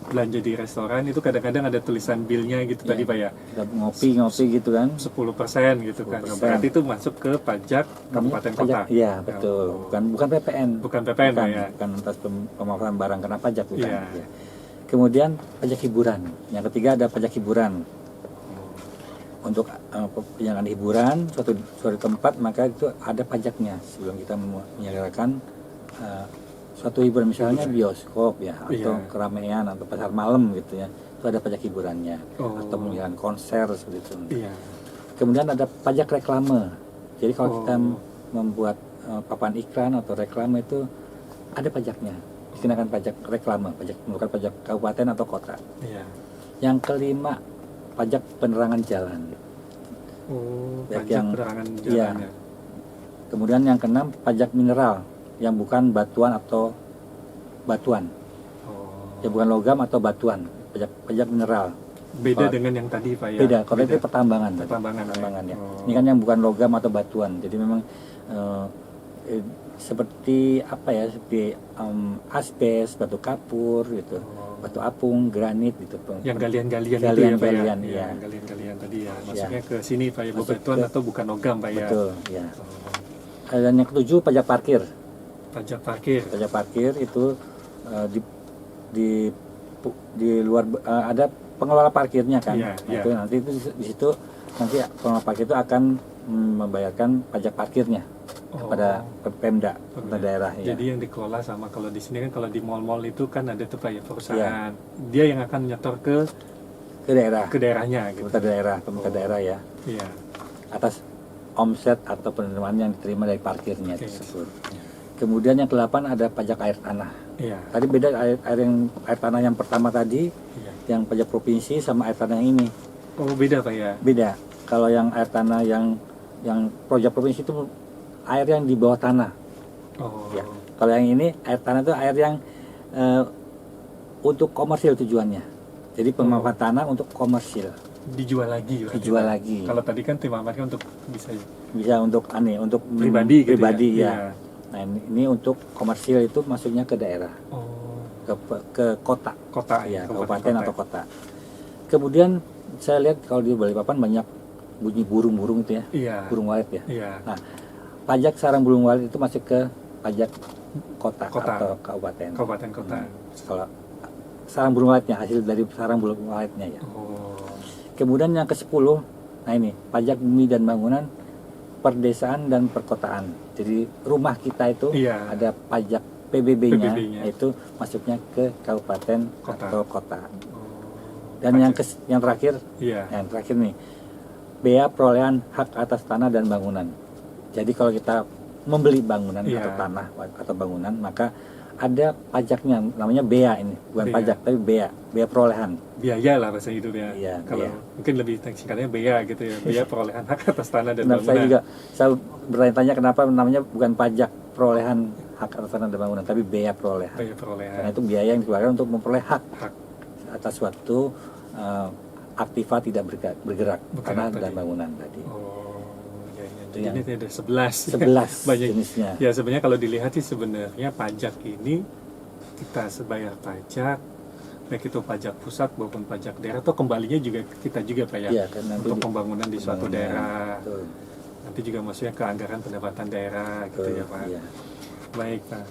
belanja di restoran itu kadang-kadang ada tulisan bilnya gitu tadi Pak ya.
Kita ngopi gitu kan.
10% gitu kan.
10%.
Berarti itu masuk ke pajak kabupaten kota.
Iya, betul.
Oh.
Bukan PPN.
Bukan PPN Pak ya.
Bukan atas pemaparan barang kena pajak bukan.
Iya.
Ya. Kemudian pajak hiburan. Yang ketiga ada pajak hiburan. Untuk penyelenggaraan hiburan suatu tempat, maka itu ada pajaknya sebelum kita menyelenggarakan suatu hiburan, misalnya bioskop ya, atau
Iya.
keramaian atau pasar malam gitu ya, itu ada pajak hiburannya.
Oh.
Atau menyelenggarakan konser seperti itu.
Iya.
Kemudian ada pajak reklame. Jadi kalau
Oh.
kita membuat papan iklan atau reklame itu ada pajaknya, dikenakan pajak reklame, bukan pajak kabupaten atau kota.
Iya.
Yang kelima, pajak penerangan jalan.
Oh,
Baik
pajak
yang-
penerangan
iya.
jalannya.
Kemudian yang keenam, pajak mineral yang bukan batuan atau batuan,
Oh.
ya bukan logam atau batuan, pajak mineral.
Beda
Kalau-
dengan yang tadi Pak ya.
Beda, kalau itu pertambangan.
Pertambangan,
ya.
Oh.
Ini kan yang bukan logam atau batuan. Jadi memang seperti apa ya, seperti asbes, batu kapur gitu,
Oh.
batu apung, granit gitu.
Yang galian-galian itu ya Pak ya.
Galian-galian, iya.
Yang galian-galian tadi ya. Masuknya ke sini Pak ya,
Masuk
bebatuan
ke-
atau bukan logam Pak ya.
Betul, ya.
Oh.
Dan yang ketujuh, pajak parkir.
Pajak parkir.
Pajak parkir itu di luar ada pengelola parkirnya kan.
Iya,
Nah,
iya.
itu nanti itu di situ nanti pengelola parkir itu akan membayarkan pajak parkirnya kepada Pemda, pemerintah daerah ya.
Jadi yang dikelola sama kalau di sini kan kalau di mal-mal itu kan ada tuh Pak ya perusahaan. Dia yang akan nyetor ke
Ke daerahnya,
gitu.
pemerintah daerah ya,
Iya.
atas omset atau penerimaan yang diterima dari parkirnya
Oke.
tersebut. Kemudian yang ke-8 ada pajak air tanah.
Iya.
Tadi beda air tanah yang pertama tadi,
Iya.
yang pajak provinsi sama air tanah yang ini.
Oh, beda Pak ya.
Beda. Kalau yang air tanah yang pajak provinsi itu air yang di bawah tanah.
Oh.
Ya. Kalau yang ini air tanah itu air yang untuk komersil tujuannya. Jadi pemanfaatan tanah untuk komersil,
Dijual lagi berarti,
dijual
Pak.
lagi.
Kalau tadi kan dimanfaatkan untuk bisa
Bisa untuk
pribadi gitu
pribadi
ya.
ya.
Iya.
Nah ini untuk komersil itu masuknya ke daerah,
Oh,
ke kota,
kota
ya,
kabupaten
kabupaten atau kota. Kemudian saya lihat kalau di Balikpapan banyak bunyi burung-burung itu ya,
Iya.
burung walet ya.
Iya.
Nah, pajak sarang burung walet itu masuk ke pajak kota,
Kota.
atau kabupaten.
Kabupaten kota.
Kalau sarang burung waletnya, hasil dari sarang burung waletnya ya.
Oh.
Kemudian yang ke-10, nah ini pajak bumi dan bangunan perdesaan dan perkotaan. Jadi rumah kita itu
Iya.
ada pajak PBB-nya,
PBB-nya.
itu masuknya ke kabupaten
Kota.
atau kota.
Oh,
Dan yang terakhir,
iya.
yang terakhir nih, bea perolehan hak atas tanah dan bangunan. Jadi kalau kita membeli bangunan
Iya.
atau tanah atau bangunan, maka ada pajaknya, namanya bea ini, bukan
Bea.
pajak tapi bea perolehan.
Biaya lah bahasa itu ya.
Iya,
Kalau
bea.
mungkin lebih singkatnya bea gitu ya. Bea perolehan hak atas tanah dan
Nah,
bangunan.
saya bertanya kenapa namanya bukan pajak perolehan hak atas tanah dan bangunan, tapi bea perolehan.
Bea perolehan
Karena itu biaya yang dikeluarkan untuk memperoleh hak
hak.
atas suatu aktiva tidak bergerak tanah
tadi.
dan bangunan tadi.
Oh, ya, ya.
Itu
Jadi
yang
ini ada 11.
11
Banyak
jenisnya.
Ya sebenarnya kalau dilihat sih sebenarnya pajak ini kita sebayar pajak, baik itu pajak pusat maupun pajak daerah, atau kembalinya juga kita juga Pak ya,
Iya, kan nanti
untuk pembangunan di suatu
pembangunan.
daerah.
Betul.
Nanti juga maksudnya ke anggaran pendapatan daerah gitu
Betul,
ya Pak.
iya.
Baik Pak.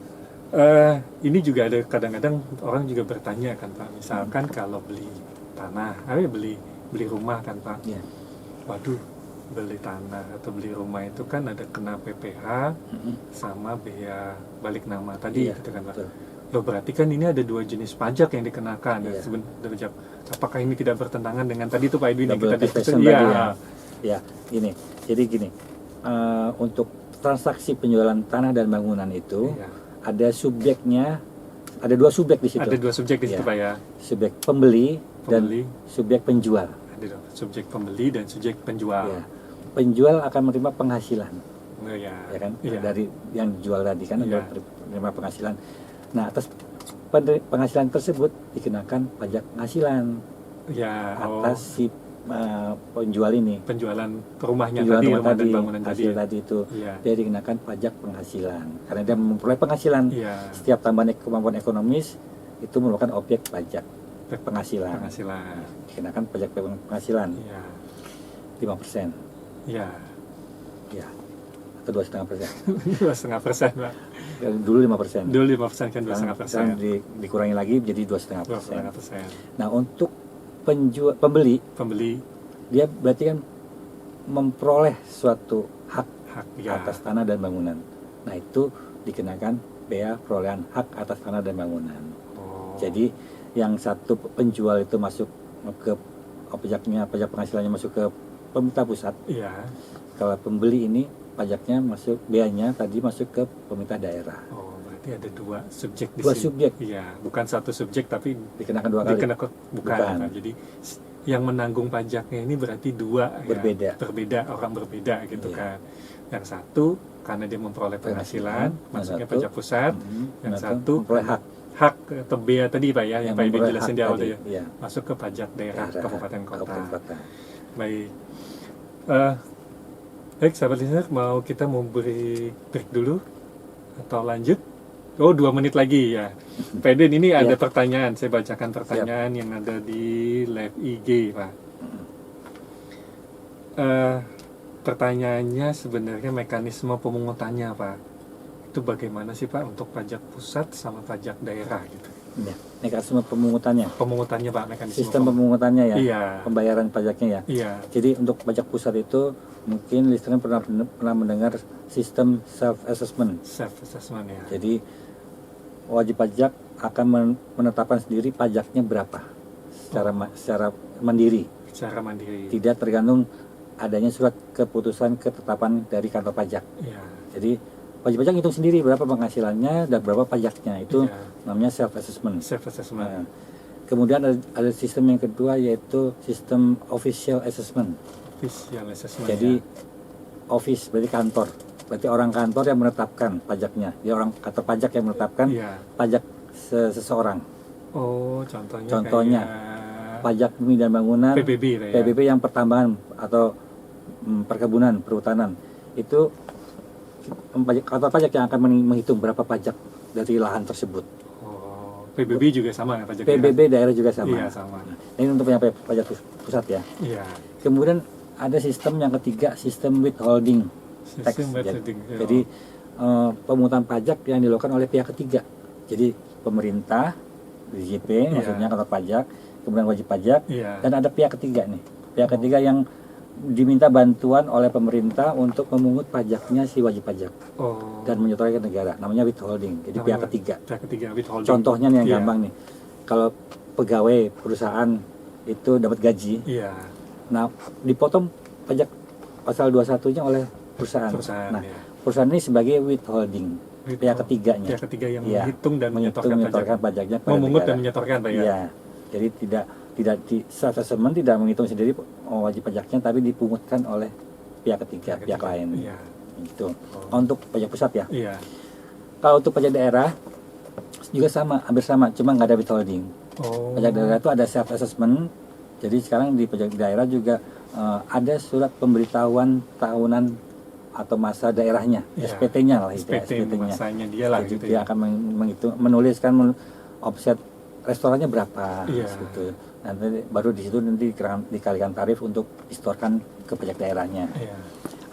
Ini juga ada kadang-kadang orang juga bertanya kan Pak, misalkan kalau beli tanah, beli rumah kan Pak.
Iya.
Waduh, beli tanah atau beli rumah itu kan ada kena PPh
Mm-mm.
sama bea balik nama tadi
Iya,
gitu kan Pak.
betul.
Loh berarti kan ini ada 2 jenis pajak yang dikenakan ya
Iya.
sebenarnya. Apakah ini tidak bertentangan dengan tadi itu Pak Edwin yang
Double
kita diskusi?
taxation
Iya.
tadi ya. Ya, gini. Jadi gini, untuk transaksi penjualan tanah dan bangunan itu
Iya.
ada subjeknya, ada 2 subjek di situ.
Ada 2 subjek di situ
Iya.
Pak ya.
Subjek pembeli,
Pembeli.
dan subjek penjual.
Ada subjek pembeli dan subjek penjual.
Ya. Penjual akan menerima penghasilan,
Oh, ya.
ya kan?
Iya.
Dari yang dijual tadi kan
Iya.
menerima penghasilan. Nah, atas penghasilan tersebut dikenakan pajak penghasilan
Ya,
atas si penjual ini.
penjualan rumahnya
Penjualan
tadi,
rumah
rumah dan
tadi,
bangunan tadi.
hasil tadi itu
Iya.
dia dikenakan pajak penghasilan karena dia memperoleh penghasilan.
Iya.
Setiap tambahan kemampuan ekonomis itu merupakan objek pajak penghasilan.
Penghasilan.
Dikenakan pajak penghasilan
Iya.
5%,
Iya.
ya, atau 2,5%.
2,5% Pak.
Dulu 5%.
Dulu 5% kan
Sekarang
2,5%.
dikurangi lagi jadi 2,5%.
2,5%.
Nah, untuk pembeli
Pembeli
dia berarti kan memperoleh suatu hak
hak ya.
atas tanah dan bangunan. Nah, itu dikenakan bea perolehan hak atas tanah dan bangunan.
Oh.
Jadi yang satu penjual itu masuk ke pajak penghasilannya masuk ke pemerintah pusat.
Iya.
Kalau pembeli ini pajaknya masuk, beanya tadi masuk ke pemerintah daerah.
Oh, berarti ada 2 subjek di
Dua
sini.
subjek.
Iya, bukan satu subjek tapi
Dikenakan 2 kali.
bukan.
Bukan.
Pak. Jadi yang menanggung pajaknya ini berarti 2
Berbeda.
ya. Berbeda, orang berbeda gitu
Iya.
kan. Yang satu karena dia memperoleh penghasilan,
Penghasilan.
masuknya
Yang satu,
pajak pusat. Yang
Nah,
satu
memperoleh hak.
hak atau bea tadi Pak ya, yang Pak Ibu
memperoleh
jelasin
hak
di awal
tadi,
tadi ya.
iya.
Masuk ke pajak daerah, kabupaten kota.
Kabupaten kota.
Baik. Baik, sahabat listener, kita mau beri break dulu atau lanjut? Oh, 2 menit lagi ya. Pak Edwin, ini ada
Ya.
pertanyaan. Saya bacakan pertanyaan yang ada di live IG, Pak. Pertanyaannya sebenarnya mekanisme pemungutannya, Pak. Itu bagaimana sih, Pak, untuk pajak pusat sama pajak daerah gitu?
Ya, mekanisme pemungutannya.
Pemungutannya, Pak, mekanisme
Sistem pemungutannya ya.
Iya.
Pembayaran pajaknya ya.
Iya.
Jadi untuk pajak pusat itu mungkin listener pernah mendengar sistem self assessment.
Self assessment ya.
Jadi wajib pajak akan menetapkan sendiri pajaknya berapa secara mandiri,
Secara mandiri.
tidak tergantung adanya surat keputusan ketetapan dari kantor pajak.
Iya.
Jadi wajib pajak hitung sendiri berapa penghasilannya dan berapa pajaknya, itu
Iya.
namanya self assessment.
Self assessment.
Nah, kemudian ada sistem yang kedua yaitu sistem official assessment.
Official assessment.
Jadi
ya.
office berarti kantor, berarti orang kantor yang menetapkan pajaknya, dia orang kantor pajak yang menetapkan
Iya.
pajak seseorang.
Oh, contohnya.
Contohnya, Pajak bumi dan bangunan,
PBB lah ya.
PBB yang pertambangan atau perkebunan, perhutanan, itu kantor pajak yang akan menghitung berapa pajak dari lahan tersebut.
Oh, PBB juga sama ya pajak
PBB daerah juga sama.
Iya, sama.
Ini untuk pajak pusat ya.
Iya.
Kemudian ada sistem yang ketiga, sistem withholding tax.
Sistem withholding, ya.
Jadi pemungutan pajak yang dilakukan oleh pihak ketiga. Jadi pemerintah, DJP,
Iya.
maksudnya kantor pajak, kemudian wajib pajak,
Iya.
dan ada pihak ketiga nih. Pihak ketiga yang diminta bantuan oleh pemerintah untuk memungut pajaknya si wajib pajak
Oh.
dan menyetorkan ke negara. Namanya withholding. Jadi pihak
Namanya
ketiga.
Pihak ketiga withholding.
Contohnya nih yang
Iya.
gampang nih. Kalau pegawai perusahaan itu dapat gaji,
Iya.
nah dipotong pajak pasal 21-nya oleh perusahaan.
Perusahaan.
Nah,
Ya.
perusahaan ini sebagai withholding. Pihak ketiganya.
Pihak ketiga yang
Iya.
menghitung dan
menyetorkan
menyetorkan pajak.
pajaknya kepada
Memungut dan
negara.
menyetorkan Pak ya.
Iya. Jadi tidak di saat assessment tidak menghitung sendiri wajib pajaknya, tapi dipungutkan oleh pihak ketiga, pihak lain.
Iya.
Gitu. Untuk pajak pusat ya.
Iya.
Kalau untuk pajak daerah juga sama, hampir sama, cuma nggak ada withholding.
Oh.
Pajak daerah itu ada self assessment. Jadi sekarang di pajak daerah juga ada surat pemberitahuan tahunan atau masa daerahnya,
Iya.
SPT-nya lah itu,
SPT
SPT-nya.
masanya dia lah
Jadi
gitu
dia
ya.
akan menghitung, menuliskan offset restorannya berapa,
Iya.
gitu. Nanti baru di situ nanti dikalikan tarif untuk distorkan ke pajak daerahnya.
Iya.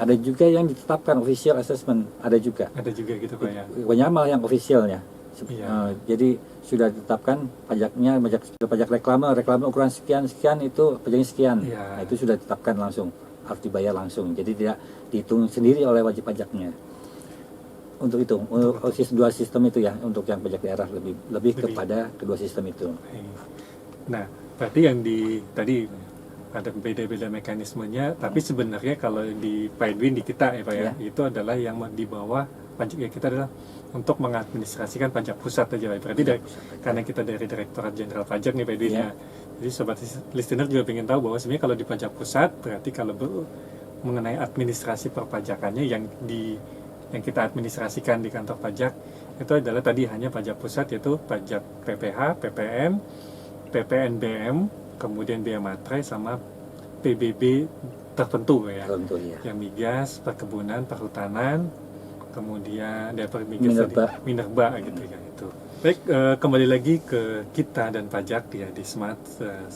Ada juga yang ditetapkan official assessment, ada juga.
Ada juga gitu Pak ya.
Banyak malah yang officialnya.
Iya.
Jadi sudah ditetapkan pajaknya, pajak reklame ukuran sekian itu pajaknya sekian.
Iya.
Nah, itu sudah ditetapkan langsung, harus dibayar langsung. Jadi tidak dihitung sendiri oleh wajib pajaknya. Untuk itu, untuk dua sistem itu ya, untuk yang pajak daerah lebih kepada kedua sistem itu.
Nah, berarti yang tadi ada beda-beda mekanismenya, tapi sebenarnya kalau di Pak Edwin di kita ya Pak ya, itu adalah yang di bawah pajak ya, kita adalah untuk mengadministrasikan pajak pusat aja Pak. Berarti karena kita dari Direktorat Jenderal Pajak nih Pak Edwin ya. Jadi sobat listener juga pengen tahu bahwa sebenarnya kalau di pajak pusat berarti kalau mengenai administrasi perpajakannya yang kita administrasikan di kantor pajak itu adalah tadi hanya pajak pusat, yaitu pajak PPH, PPN, PPNBM, kemudian bea materai sama PBB tertentu ya.
Tentu ya.
Yang migas, perkebunan, perhutanan, kemudian Minerba gitu ya itu. Baik, kembali lagi ke kita dan pajak ya di Smart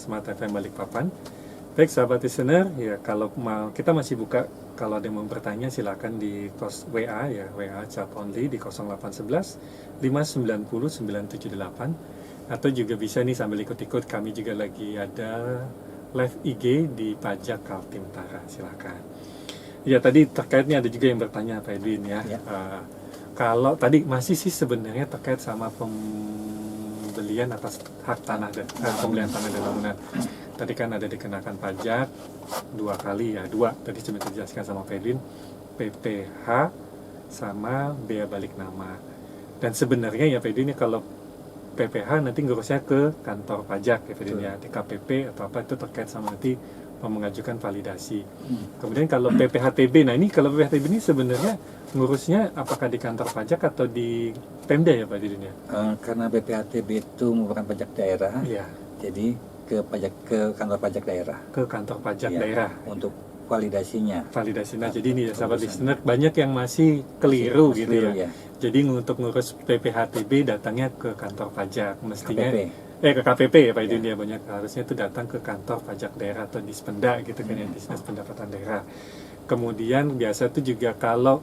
FM Balikpapan. Baik sahabat listener, ya kalau mau kita masih buka, kalau ada yang mau bertanya silakan di WA ya, WA chat only di 0811 590 978, atau juga bisa nih sambil ikut-ikut, kami juga lagi ada live IG di Pajak Kaltim Tara, silakan. Ya tadi terkaitnya ada juga yang bertanya Pak Edwin ya. Kalau tadi masih sih sebenarnya terkait sama pembelian atas hak tanah dan pembelian tanah dan bangunan. Tadi kan ada dikenakan pajak 2 kali ya, 2 tadi sudah dijelaskan sama Pak Edwin, PPH sama bea balik nama. Dan sebenarnya ya Pak Edwin, kalau PPH nanti ngurusnya ke kantor pajak ya Pak Edwin ya, DKPP atau apa itu terkait sama nanti mengajukan validasi. Kemudian kalau PPHTB, nah ini kalau PPHTB ini sebenarnya ngurusnya apakah di kantor pajak atau di Pemda ya Pak Edwin ya?
Karena PPHTB itu merupakan pajak daerah,
Iya.
jadi ke kantor pajak daerah.
Ke kantor pajak
Ya,
daerah.
untuk validasinya.
Validasi. Nah, jadi ini ya sahabat listener, banyak yang masih keliru gitu ya. Jadi untuk ngurus PPHTB datangnya ke kantor pajak mestinya.
KPP.
Ke KPP ya Pak Edwin ya, banyak harusnya itu datang ke kantor pajak daerah atau Dispenda gitu kan ya, Dinas Pendapatan Daerah. Kemudian biasa itu juga kalau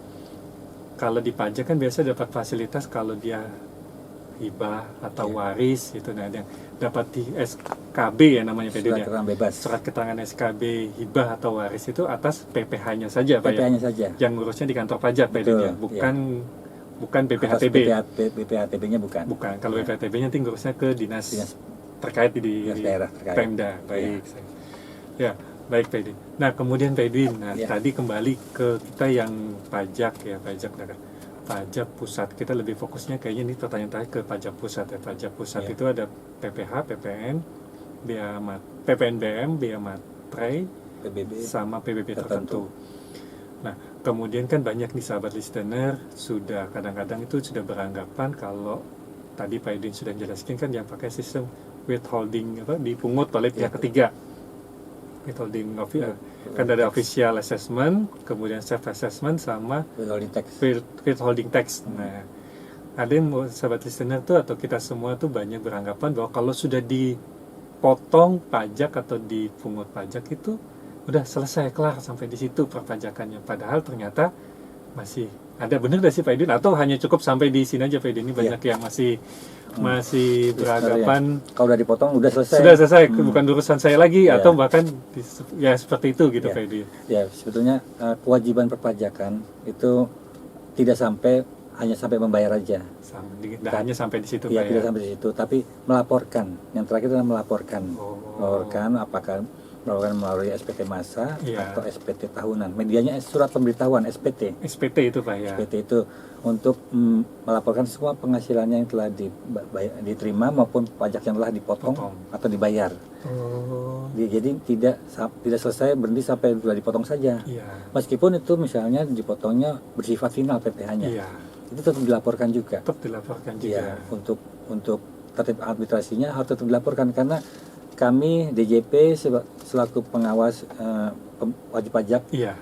di pajak kan biasa dapat fasilitas kalau dia hibah atau waris gitu, nah yang dapat di SKB ya namanya Pak Edwin ya.
Surat keterangan bebas.
Surat keterangan SKB hibah atau waris itu atas PPH-nya saja Pak ya.
PPH-nya saja.
Yang ngurusnya di kantor pajak Pak Edwin ya, bukan PPHTB.
PPHTB-nya bukan.
Bukan. Kalau PPHTB-nya nanti ngurusnya ke dinas terkait di
daerah terkait.
Pemda. Baik. Ya, baik Pak Edwin. Nah, kemudian Pak Edwin, tadi kembali ke kita yang pajak ya, pajak pusat. Kita lebih fokusnya kayaknya ini pertanyaan terakhir ke pajak pusat ya. Pajak pusat itu ada PPH, PPN, PPNBM, bea materai,
PBB
sama PBB tertentu. Nah, kemudian kan banyak nih sahabat listener sudah kadang-kadang itu sudah beranggapan kalau tadi Pak Edwin sudah jelaskan kan yang pakai sistem withholding dipungut oleh pihak ketiga. Withholding kan ada official assessment, kemudian self assessment sama withholding tax. Nah, ada yang sahabat listener tuh atau kita semua tuh banyak beranggapan bahwa kalau sudah dipotong pajak atau dipungut pajak itu udah selesai, kelar sampai di situ perpajakannya. Padahal ternyata masih ada, benar gak sih Pak Edwin? Atau hanya cukup sampai di sini aja Pak Edwin? Ini banyak yang masih masih beranggapan
Kalau udah dipotong udah selesai.
sudah selesai, bukan urusan saya lagi,
Ya.
atau bahkan ya seperti itu gitu
Ya.
Pak Edi.
Ya, sebetulnya kewajiban perpajakan itu tidak hanya sampai membayar aja.
Tidak hanya sampai di situ
Ya,
Pak
tidak
ya.
sampai di situ, tapi melaporkan. Yang terakhir adalah melaporkan.
Oh.
Melaporkan apakah melakukan melalui SPT massa
Iya.
atau SPT tahunan. Medianya surat pemberitahuan SPT.
SPT itu Pak ya.
SPT itu untuk melaporkan semua penghasilannya yang telah diterima maupun pajak yang telah dipotong
Potong.
atau dibayar.
Oh.
Jadi tidak selesai berhenti sampai sudah dipotong saja.
Iya.
Meskipun itu misalnya dipotongnya bersifat final PPh-nya.
Iya.
Itu tetap dilaporkan juga.
Tetap dilaporkan
Iya,
juga.
untuk tertib administrasinya harus tetap dilaporkan karena kami DJP selaku pengawas wajib pajak
Iya.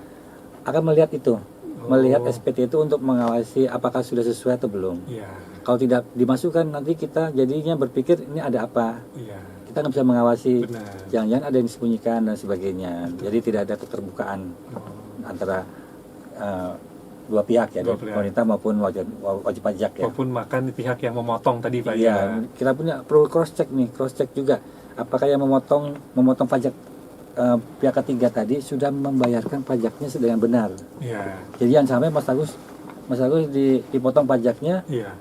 akan melihat itu, melihat
Oh.
SPT itu untuk mengawasi apakah sudah sesuai atau belum.
Iya.
Kalau tidak dimasukkan nanti kita jadinya berpikir ini ada apa,
Iya.
kita nggak bisa mengawasi,
Benar.
jangan-jangan ada yang disembunyikan dan sebagainya. Jadi tidak ada keterbukaan
Oh.
antara dua pihak ya,
Dua
dari
pihak.
pemerintah maupun wajib pajak ya.
Maupun makan pihak yang memotong tadi Pak
Iya,
ya.
kita punya perlu cross check juga apakah yang memotong pajak pihak ketiga tadi sudah membayarkan pajaknya dengan benar.
Iya.
Jadi jangan sampai Mas Agus dipotong pajaknya
Iya.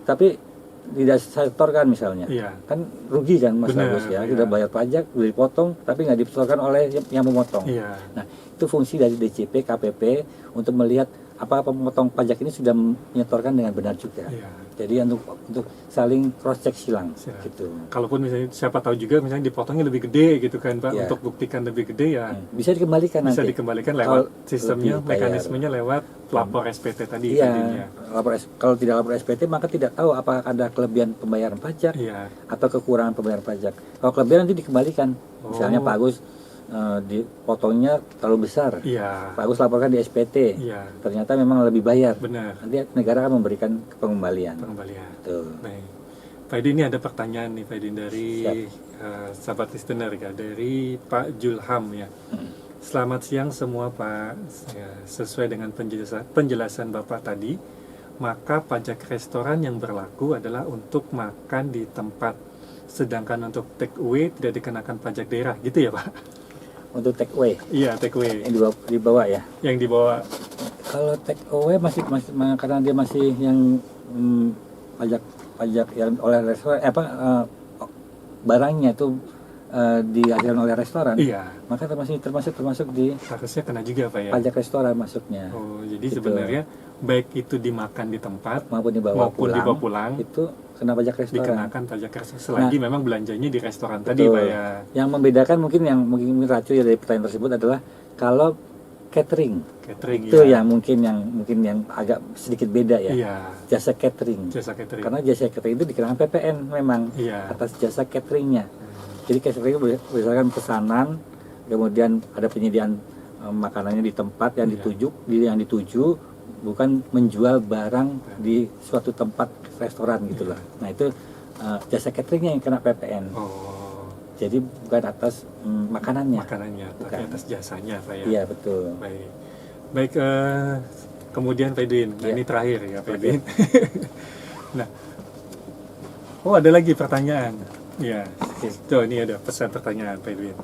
tapi tidak setorkan misalnya.
Iya.
Kan rugi kan Mas
Benar,
Agus ya,
iya.
sudah bayar pajak, sudah dipotong tapi nggak disetorkan oleh yang memotong.
Iya.
Nah, itu fungsi dari DJP, KPP untuk melihat apakah pemotong pajak ini sudah menyetorkan dengan benar juga.
Iya.
Jadi untuk saling cross check silang
Silang.
gitu.
Kalaupun misalnya siapa tahu juga misalnya dipotongnya lebih gede gitu kan Pak,
Iya.
untuk buktikan lebih gede ya
Bisa dikembalikan
bisa
nanti.
dikembalikan
Kalau
lewat sistemnya,
lebih bayar.
mekanismenya lewat lapor SPT tadi
Iya,
tadinya.
kalau tidak lapor SPT maka tidak tahu apakah ada kelebihan pembayaran pajak
Iya.
atau kekurangan pembayaran pajak. Kalau kelebihan nanti dikembalikan. Misalnya
Oh.
Pak Agus dipotongnya terlalu besar.
Iya.
Pak Agus laporkan di SPT.
Iya.
Ternyata memang lebih bayar.
Benar.
Nanti negara akan memberikan pengembalian.
Pengembalian.
Tuh.
Baik. Pak Edi, ini ada pertanyaan nih Pak Edi dari sahabat listener ya, dari Pak Julham ya. Selamat siang semua Pak. Ya, sesuai dengan penjelasan Bapak tadi, maka pajak restoran yang berlaku adalah untuk makan di tempat, sedangkan untuk take away tidak dikenakan pajak daerah, gitu ya Pak?
Untuk take away
Iya, take away
yang dibawa ya.
yang dibawa.
Kalau take away masih karena dia masih yang pajak yang oleh restoran barangnya itu dihasilkan oleh restoran.
Iya,
Maka termasuk di
harusnya kena juga Pak ya.
pajak restoran masuknya.
Oh, jadi
Gitu.
sebenarnya baik itu dimakan di tempat
Maupun dibawa
pulang
itu kena pajak restoran.
dikenakan pajak restoran selagi memang belanjanya di restoran tadi
Betul.
Pak ya.
Yang membedakan mungkin racu ya dari pertanyaan tersebut adalah kalau catering
Catering
itu
ya.
yang mungkin yang agak sedikit beda ya.
Iya,
Jasa catering.
jasa catering.
Karena jasa catering itu dikenakan PPN memang
Iya.
atas jasa cateringnya. Jadi catering itu berdasarkan pesanan, kemudian ada penyediaan makanannya di tempat yang
Iya.
dituju, bukan menjual barang di suatu tempat restoran gitu
Iya.
lah. Nah itu jasa cateringnya yang kena PPN.
Oh,
Jadi bukan atas makanannya.
makanannya, tapi
Bukan.
atas jasanya Pak ya.
Iya betul.
Baik, kemudian Pak Edwin, nah
Iya.
ini terakhir ya Pak Edwin. Nah, ada lagi pertanyaan. Ya, tuh ini ada pesan pertanyaan Pak Edwin.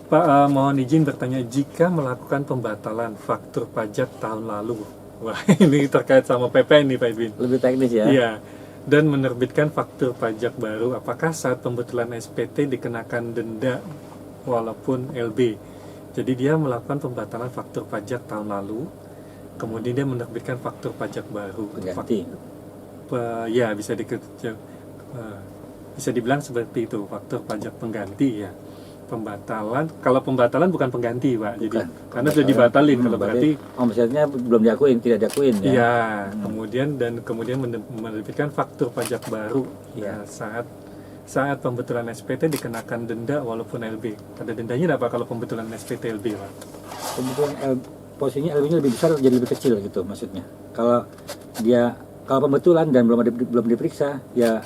Pak, mohon izin bertanya, jika melakukan pembatalan faktur pajak tahun lalu, wah ini terkait sama PPN nih Pak Edwin.
Lebih teknis ya.
Iya, dan menerbitkan faktur pajak baru, apakah saat pembetulan SPT dikenakan denda walaupun LB? Jadi dia melakukan pembatalan faktur pajak tahun lalu, kemudian dia menerbitkan faktur pajak baru.
Pengganti.
Ya, bisa dibilang seperti itu, faktur pajak pengganti ya. Pembatalan, kalau pembatalan bukan pengganti Pak, jadi karena sudah dibatalin, kalau berarti
omsetnya belum tidak diakuin ya.
iya, kemudian menerbitkan faktur pajak baru.
Iya.
Nah, saat pembetulan SPT dikenakan denda walaupun LB. Ada dendanya apa kalau pembetulan SPT LB Pak?
Kemudian posisinya LB-nya lebih besar jadi lebih kecil gitu maksudnya. Kalau pembetulan dan belum diperiksa ya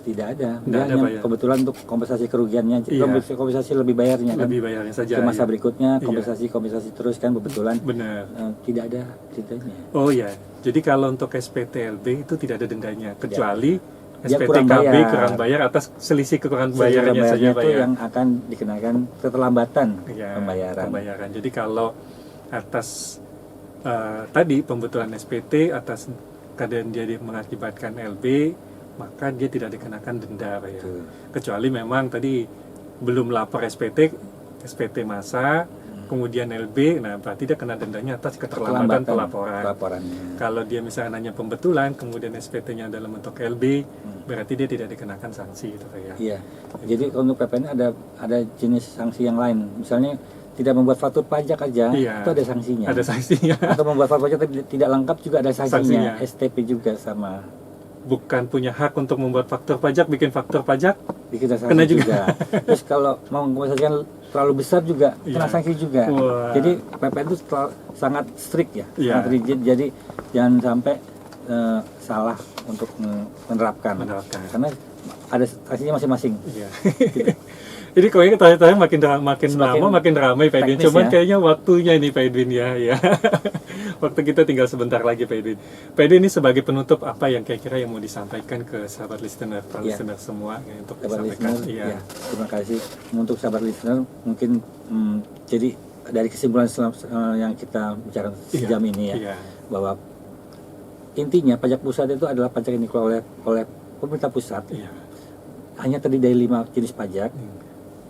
tidak ada.
Tidak ada,
hanya
Pak, ya?
pembetulan untuk kompensasi kerugiannya,
Iya.
kompensasi lebih bayarnya kan.
Lebih bayarnya saja.
Ke masa
ya.
berikutnya
Iya.
kompensasi terus kan pembetulan.
Benar.
Tidak ada ceritanya.
Oh ya, jadi kalau untuk SPT LB itu tidak ada dendanya, kecuali
dia
SPTKB
kurang
kurang bayar atas selisih kekurangan
Selisih
bayarnya saja Pak
itu
ya.
yang akan dikenakan keterlambatan
Ya,
pembayaran.
Jadi kalau atas tadi pembetulan SPT atas keadaan dia mengakibatkan LB, maka dia tidak dikenakan denda Pak ya.
Betul.
Kecuali memang tadi belum lapor SPT masa, kemudian LB, nah berarti dia kena dendanya atas keterlambatan pelaporan.
Pelaporannya.
Kalau dia misalnya hanya pembetulan, kemudian SPT-nya dalam bentuk LB, berarti dia tidak dikenakan sanksi itu Pak ya.
Iya. Jadi untuk PPN ada jenis sanksi yang lain. Misalnya tidak membuat faktur pajak aja,
Iya.
itu ada sanksinya.
Ada sanksinya.
Atau membuat faktur pajak tapi tidak lengkap juga ada sanksinya.
Sanksinya.
STP juga sama.
Bukan punya hak untuk membuat faktur pajak, bikin faktur pajak,
Dikira sanksi
Kena juga.
juga. Terus kalau mau mengkompensasikan terlalu besar juga kena
Iya.
sanksi juga.
Wah.
Jadi PPN itu sangat strict ya,
Iya.
sangat rigid. Jadi jangan sampai salah untuk menerapkan. Karena ada sanksinya masing-masing.
Iya. Jadi kayaknya terakhir makin
Semakin
lama makin ramai Pak Edwin.
teknis
Cuman
ya.
kayaknya waktunya ini Pak Edwin ya. Waktu kita tinggal sebentar lagi Pak Edwin. Pak Edwin ini sebagai penutup apa yang kira-kira yang mau disampaikan ke sahabat listener,
Iya.
listener semua ya, untuk
Sahabat
disampaikan.
listener,
Iya.
ya, terima kasih untuk sahabat listener. Mungkin jadi dari kesimpulan yang kita bicara sejam ini ya,
Iya.
bahwa intinya pajak pusat itu adalah pajak yang dikelola oleh pemerintah pusat.
Iya.
Hanya terdiri dari 5 jenis pajak: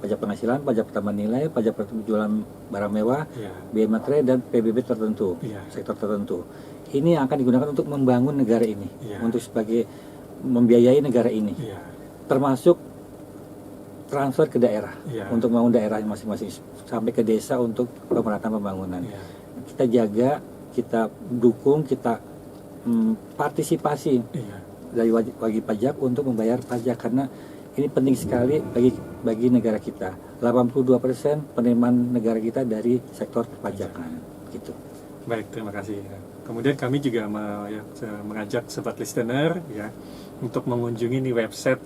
pajak penghasilan, pajak pertambahan nilai, pajak penjualan barang mewah,
Iya.
biaya materai, dan PBB tertentu,
Iya.
sektor tertentu. Ini yang akan digunakan untuk membangun negara ini,
Iya.
untuk sebagai membiayai negara ini,
Iya.
termasuk transfer ke daerah,
Iya.
untuk membangun daerah masing-masing, sampai ke desa untuk pemerataan pembangunan.
Iya.
Kita jaga, kita dukung, kita partisipasi
Iya.
dari wajib pajak untuk membayar pajak, karena ini penting sekali bagi negara kita. 82% penerimaan negara kita dari sektor perpajakan gitu.
Baik, terima kasih. Kemudian kami juga mengajak sobat listener ya untuk mengunjungi nih website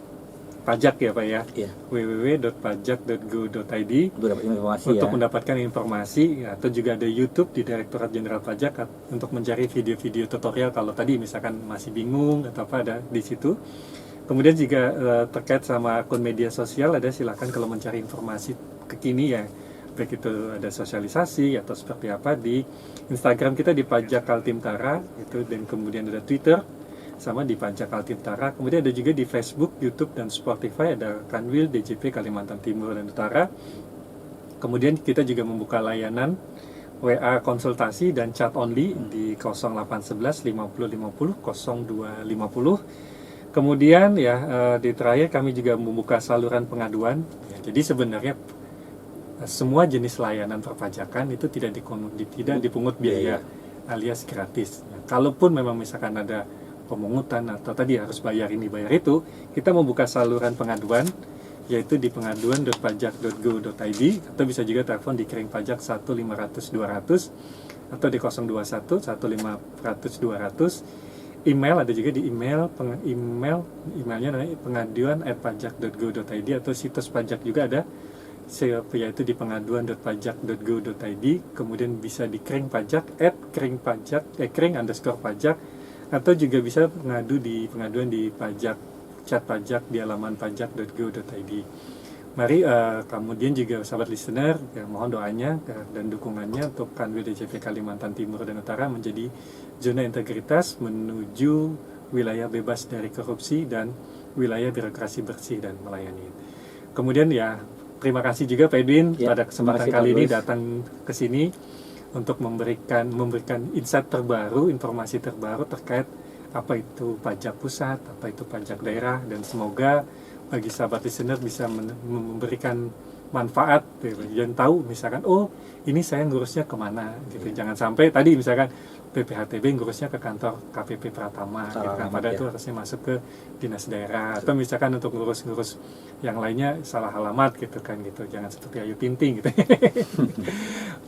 pajak ya Pak ya.
Iya.
www.pajak.go.id
Untuk dapat informasi
untuk
ya.
mendapatkan informasi ya, atau juga ada YouTube di Direktorat Jenderal Pajak untuk mencari video-video tutorial kalau tadi misalkan masih bingung atau apa, ada di situ. Kemudian juga terkait sama akun media sosial ada, silakan kalau mencari informasi kekini ya, baik itu ada sosialisasi atau seperti apa di Instagram kita di Pajak Kaltimtara itu, dan kemudian ada Twitter sama di Pajak Kaltimtara. Kemudian ada juga di Facebook, YouTube, dan Spotify ada Kanwil DJP Kalimantan Timur dan Utara. Kemudian kita juga membuka layanan WA konsultasi dan chat only di 0811 50 50 0250. Kemudian ya di terakhir kami juga membuka saluran pengaduan. Ya, jadi sebenarnya semua jenis layanan perpajakan itu tidak dipungut biaya alias gratis. Ya, kalaupun memang misalkan ada pemungutan atau tadi harus bayar ini bayar itu, kita membuka saluran pengaduan yaitu di pengaduan.pajak.go.id atau bisa juga telepon di Kering Pajak 1-500-200 atau di 021 1-500-200. Email ada juga di emailnya namanya pengaduan@pajak.go.id atau situs pajak juga ada yaitu di pengaduan.pajak.go.id. Kemudian bisa di Kering Pajak @kering_pajak atau juga bisa mengadu di pengaduan di pajak chat pajak di halaman pajak.go.id. Mari kemudian juga sahabat listener ya, mohon doanya dan dukungannya untuk Kanwil DJP Kalimantan Timur dan Utara menjadi zona integritas menuju wilayah bebas dari korupsi dan wilayah birokrasi bersih dan melayani. Kemudian ya terima kasih juga Pak Edwin
Ya,
pada kesempatan
terima kasih,
kali
Pak
ini
Gus.
datang ke sini untuk memberikan insight terbaru, informasi terbaru terkait apa itu pajak pusat, apa itu pajak daerah, dan semoga bagi sahabat listener bisa memberikan manfaat dan tahu misalkan oh ini saya ngurusnya kemana gitu. Jangan sampai tadi misalkan PPHTB ngurusnya ke kantor KPP Pratama gitu kan, padahal itu harusnya masuk ke dinas daerah, atau misalkan untuk ngurus-ngurus yang lainnya salah alamat gitu kan gitu. Jangan seperti Ayu Ting gitu.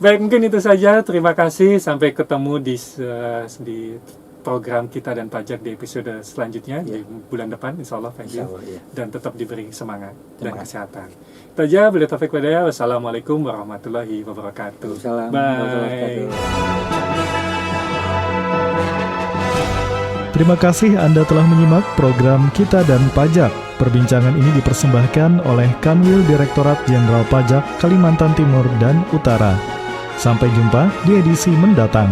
Baik, mungkin itu saja, terima kasih, sampai ketemu di program kita dan pajak di episode selanjutnya di bulan depan insya Allah, dan tetap diberi semangat dan kesehatan. Itu aja, bila taufik wadaya. Wassalamualaikum warahmatullahi wabarakatuh.
Waalaikumsalam warahmatullahi wabarakatuh.
Terima kasih Anda telah menyimak program Kita dan Pajak. Perbincangan ini dipersembahkan oleh Kanwil Direktorat Jenderal Pajak Kalimantan Timur dan Utara. Sampai jumpa di edisi mendatang.